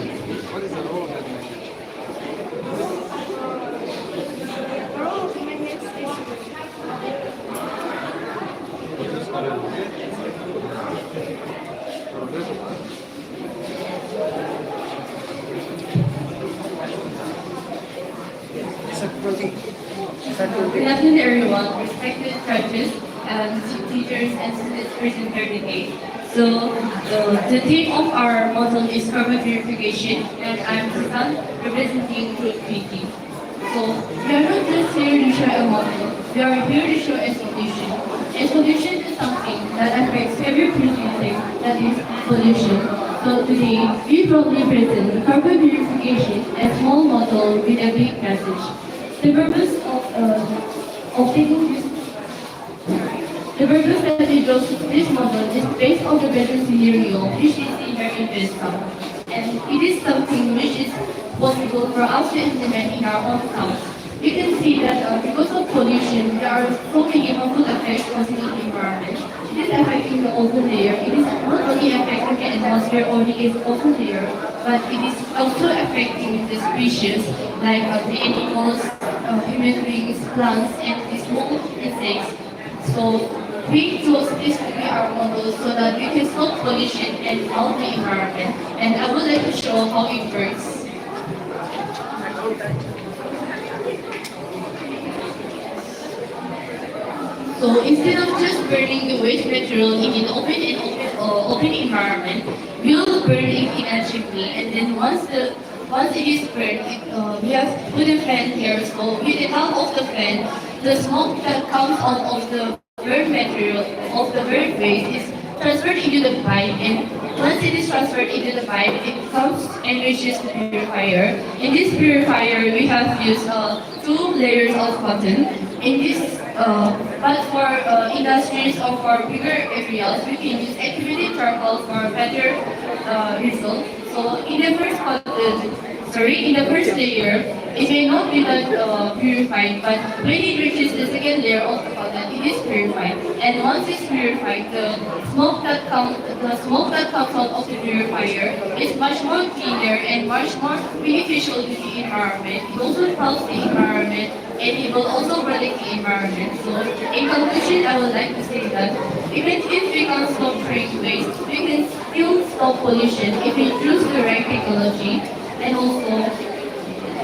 What is the role of that magnet? the role of magnets is Produce current, okay? Good afternoon, everyone, respected judges, teachers, and students present here today. So, the theme of our module is carbon purification, and I'm Susan, representing Group 3T. So, we are not just here to show a model, we are here to show a solution. A solution is something that affects every thing that is pollution. So today, we proudly present carbon purification, a small model with a big message. The purpose that we draw this model is based on the better scenario which is in here in this town. And it is something which is possible for us to implement in our own towns. You can see that because of pollution, there are so many harmful effects causing the environment. It is affecting the ozone layer. It is not only affecting the atmosphere or the ozone layer, but it is also affecting the species like the animals, human beings, plants, and the small insects. So we chose this to be our model so that we can stop pollution and help the environment. And I would like to show how it works. So instead of just burning the waste material in an open environment, we will burn it in a chimney, and then once it is burned, we have put a fan here. So with the help of the fan, the smoke that comes out of the burn material of the burn waste is transferred into the pipe, and once it is transferred into the pipe, it comes and reaches the purifier. In this purifier, we have used 2 layers of cotton. In this, but for industries or for bigger areas, we can use activated charcoal for better results. So in the first layer, it may not be that purified, but when it reaches the second layer of the cotton, it is purified. And once it's purified, the smoke that comes out of the purifier is much more cleaner and much more beneficial to the environment. It also helps the environment, and it will also protect the environment. So in conclusion, I would like to say that even if we can't stop spraying waste, we can still stop pollution if we choose the right technology. And also,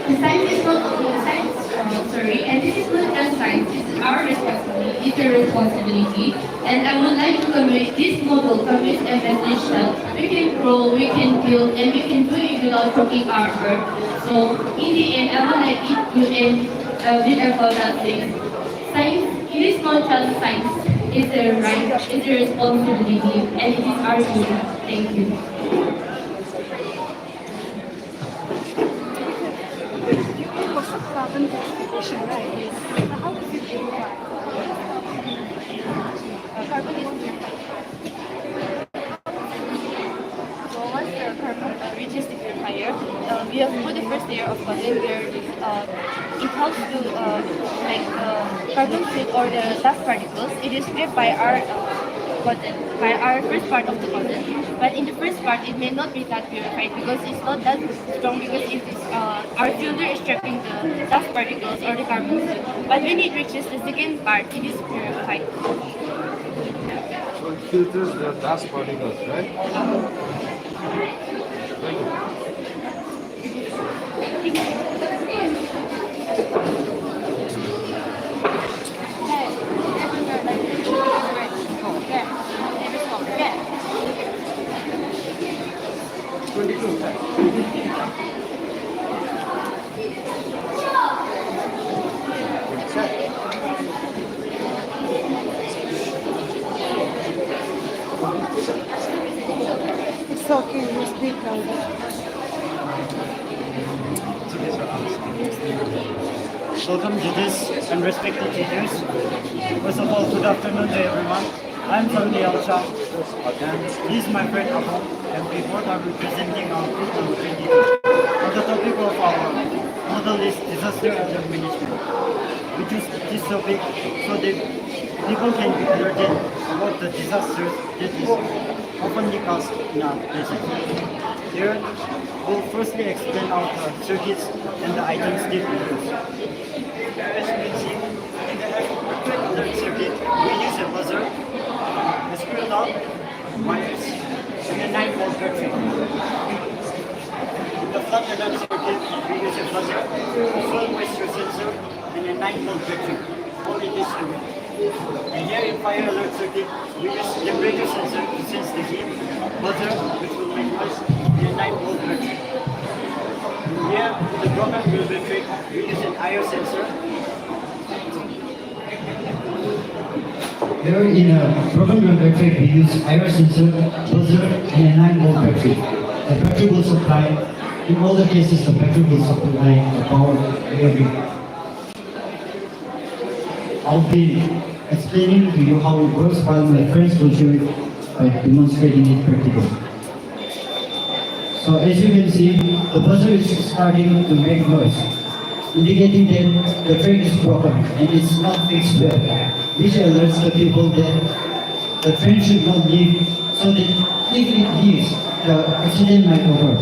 the science is not only science, and this is not just science, this is our responsibility, it's a responsibility. And I would like to convey this model conveys a message that we can grow, we can build, and we can do it without choking our earth. So in the end, I would like to end with a quote that says, science, it is not just science, it's a right, it's a responsibility, and it is our duty. Thank you. carbon purification, right? So how does it purify? Carbon is purified. So once the carbon reaches the purifier, we have put the first layer of cotton where it helps to make carbon filter or the dust particles. It is stripped by our content, by our first part of the content. But in the first part, it may not be that purified because it's not that strong because it is our filter is trapping the dust particles or the carbon. But when it reaches the second part, it is purified. So it filters the dust particles, right? It's okay, you speak louder. Welcome judges and respected teachers. First of all, good afternoon to everyone. I'm Saruni Alcha. This is my friend Abu, and before I'm representing our group on 22. On the topic of our model is disaster management. We choose this topic so that people can be alerted about the disasters that is often caused in our places. Here, we'll firstly explain our circuits and the items they produce. As you can see, in the alert circuit, we use a buzzer, a screw knob, wires, and a 9-volt battery. In the flood alert circuit, we use a buzzer, a soil moisture sensor, and a 9-volt battery, all in this circuit. And here in fire alert circuit, we use temperature sensor to sense the heat, buzzer, which will make noise, and a 9-volt battery. Here, the broken wheel battery, we use an IR sensor. Here in a broken wheel battery, we use IR sensor, buzzer, and a 9-volt battery. The battery will supply, in all the cases, the battery will supply the power every. I'll be explaining to you how it works while my friends will show it by demonstrating it practically. So as you can see, the buzzer is starting to make noise, indicating that the train is broken and it's not fixed well. This alerts the people that the train should not leave, so that if it leaves, the accident might occur.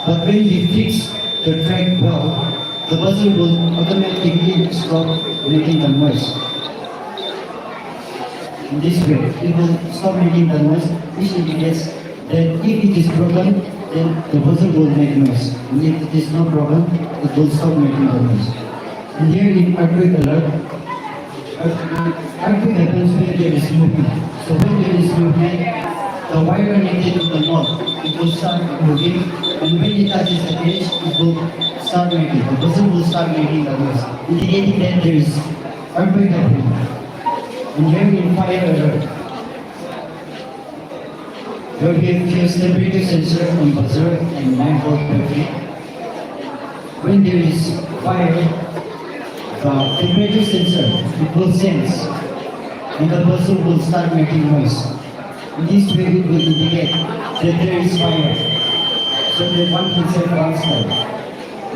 But when we fix the track well, the buzzer will automatically stop making the noise. In this way, it will stop making the noise, which indicates that if it is broken, then the buzzer will make noise. And if it is not broken, it will stop making the noise. And here in earthquake alert, earthquake happens when there is movement. So when there is movement, the wire connected to the knob, it will start moving, and when it touches the edge, it will start making, the buzzer will start making the noise, indicating that there is earthquake happening. And here in fire alert, where we have used temperature sensor and buzzer and 9-volt battery. When there is fire, the temperature sensor, it will sense, and the buzzer will start making noise. In this way, it will indicate that there is fire, so that one can save landslide.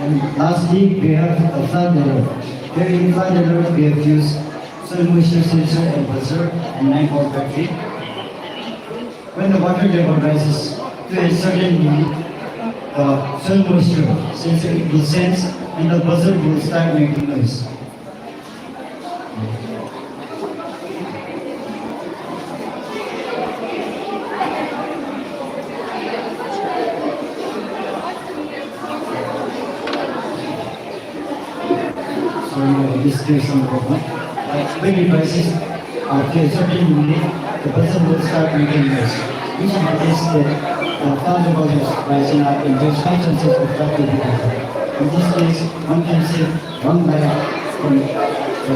And lastly, we have a flood alert. Here in flood alert, we have used soil moisture sensor and buzzer and 9-volt battery. When the water level rises to a certain limit, the soil moisture sensor will sense and the buzzer will start making noise. So this is some problem. When it rises to a certain limit, the buzzer will start making noise, which indicates that the flood level is rising up and there's high chances of flood to be occurred. In this case, one can save one life from the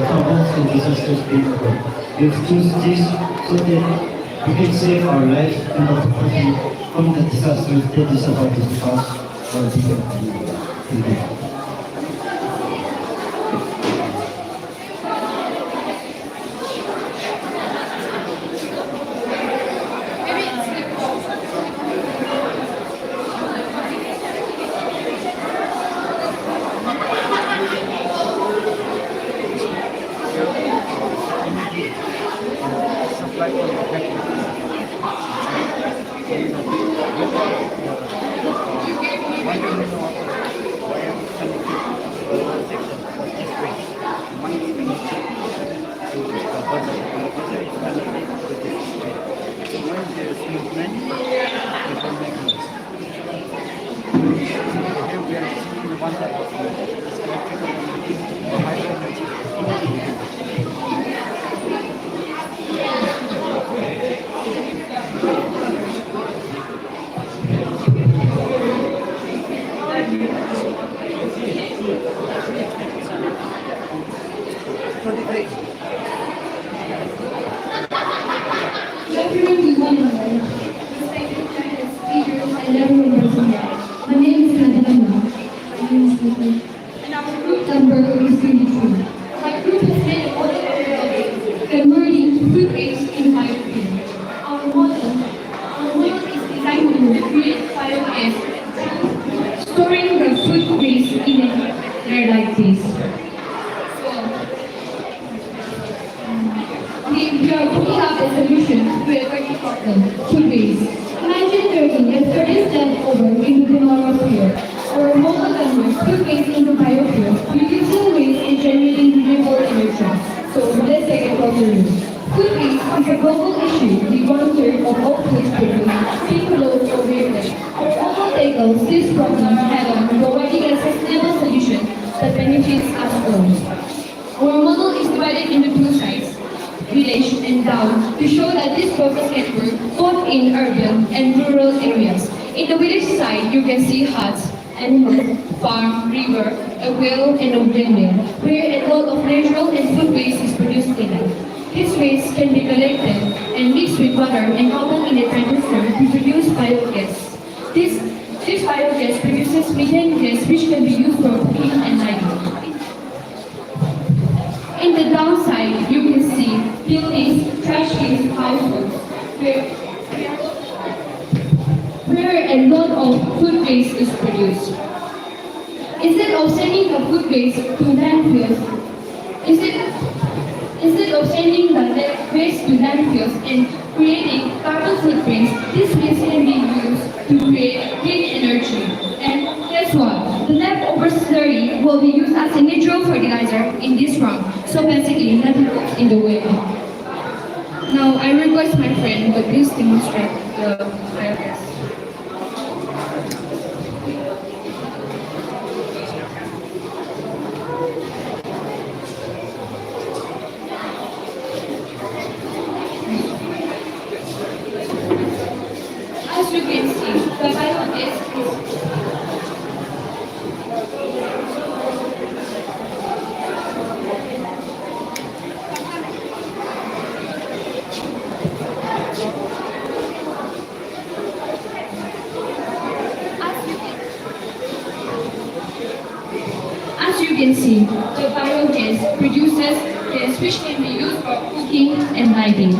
troubles and disasters being occurred. We've chosen this so that we can save our life and our property from the disasters that is about to cause our people. Thank you. Supply for the concept of this electric or hydroelectric. My name is Nadalana. And our group number is 23. My group has made a model of converting food waste into biofuel. Our model is designed to create biogas, storing the food waste in a layer like this. We are putting up a solution to a very problem, food waste. Imagine turning yesterday's leftover into the biofuel, or model converts food waste into biofuel, reducing waste and generating renewable energy. So let's take a closer look. Food waste is a global issue, with 1/3 of all food produced being lost or wasted. Our model tackles this problem head-on, providing a sustainable solution that benefits us all. Our model is divided into two sides, village and town, to show that this process can work both in urban and rural areas. In the village side, you can see huts, animals, farm, river, a well, and a windmill, where a lot of natural and food waste is produced daily. This waste can be collected and mixed with water and coupled in a transistor to produce biogas. This biogas produces methane gas, which can be used for cooking and lighting. In the downside, you can see buildings, trash cans, households, where a lot of food waste is produced. Instead of sending the food waste to landfills, and creating carbon footprints, this waste can be used to create green energy. And guess what? The leftover slurry will be used as a natural fertilizer in this round. So basically, nothing goes in the way. Now, I request my friend to please demonstrate the biogas. As you can see, the biogas is the biogas produces gas which can be used for cooking and lighting.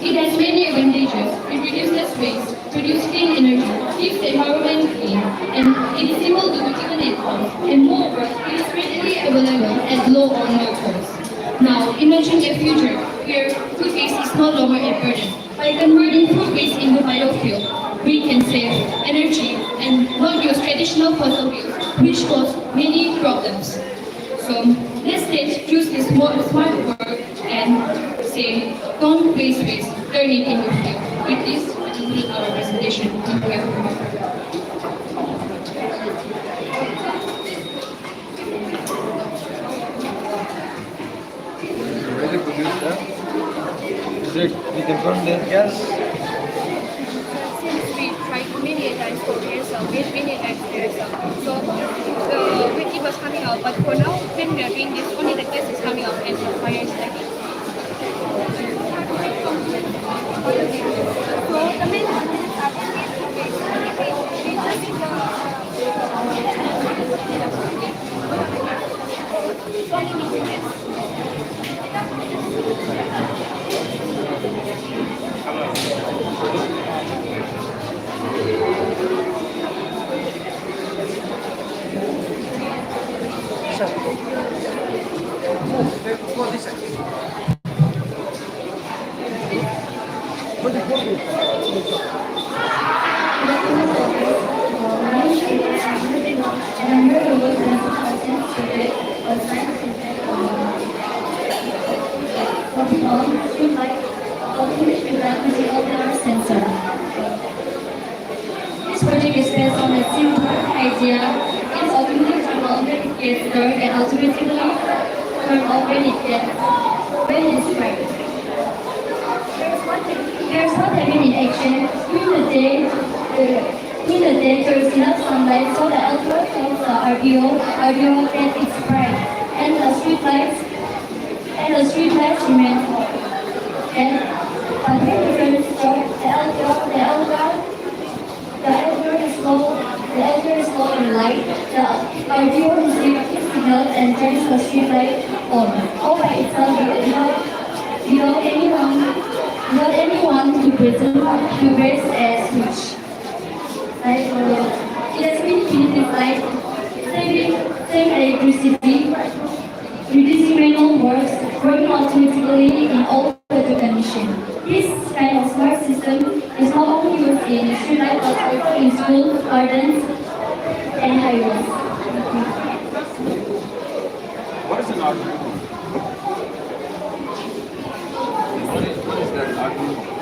It has many advantages. It reduces waste, produces clean energy, keeps the environment clean, and it is simple to do even at home. And moreover, it is readily available at low or no cost. Now, imagine a future where food waste is no longer a burden. By converting food waste into biofuel, we can save energy and not use traditional fossil fuels, which cause many problems. So let's use this smart work and say, don't waste waste, turn it into fuel. With this, we conclude our presentation. Thank you. Ready to use that? We can burn the gas. Since we tried many times for TUENSANG, many times TUENSANG, so it was coming out. But for now, when we are doing this, only the gas is coming out and the fire is lighting. So the main things are This project is based on a simple idea gets dark and automatically turn off when it's bright. There's one having in action. During the day there is enough sunlight so the outdoor helps the RDO get its bright and the street lights remain off. But when the sun is dark, the outdoor is low in light. The RDO is signal and turns the street light on. All by itself without anyone to press a switch. Electricity is like saving electricity, reducing manual works, working automatically in all weather conditions. This kind of smart system is not only used in streetlights but also in schools, gardens, and highways. What is an Arduino? What is that Arduino?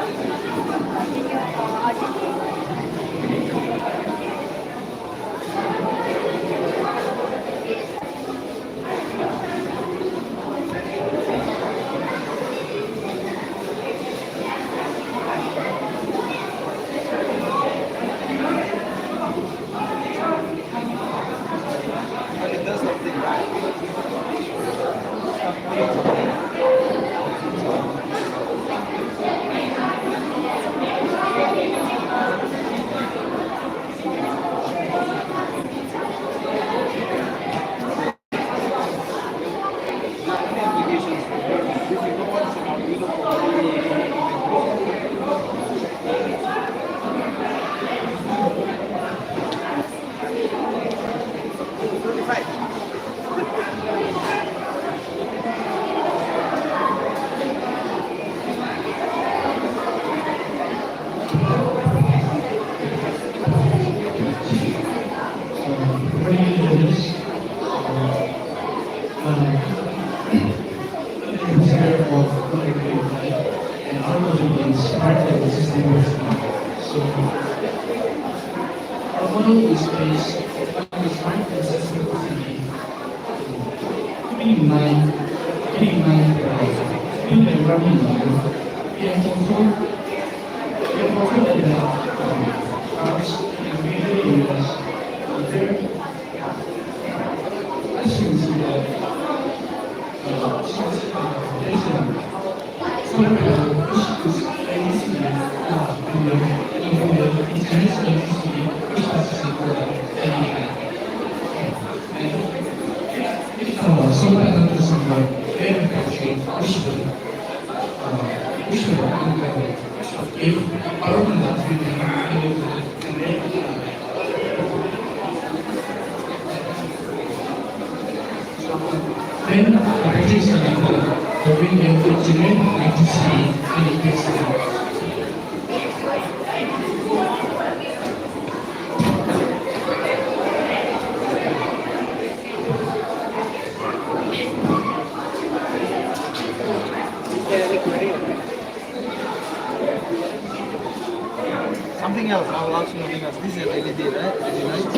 Something else, I will ask you something else. This is LED, right? LED lights.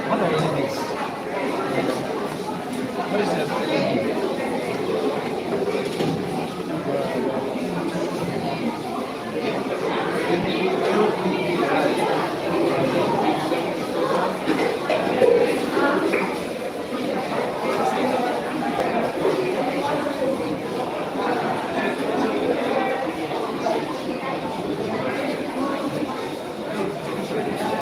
What are LEDs? What is that? LED?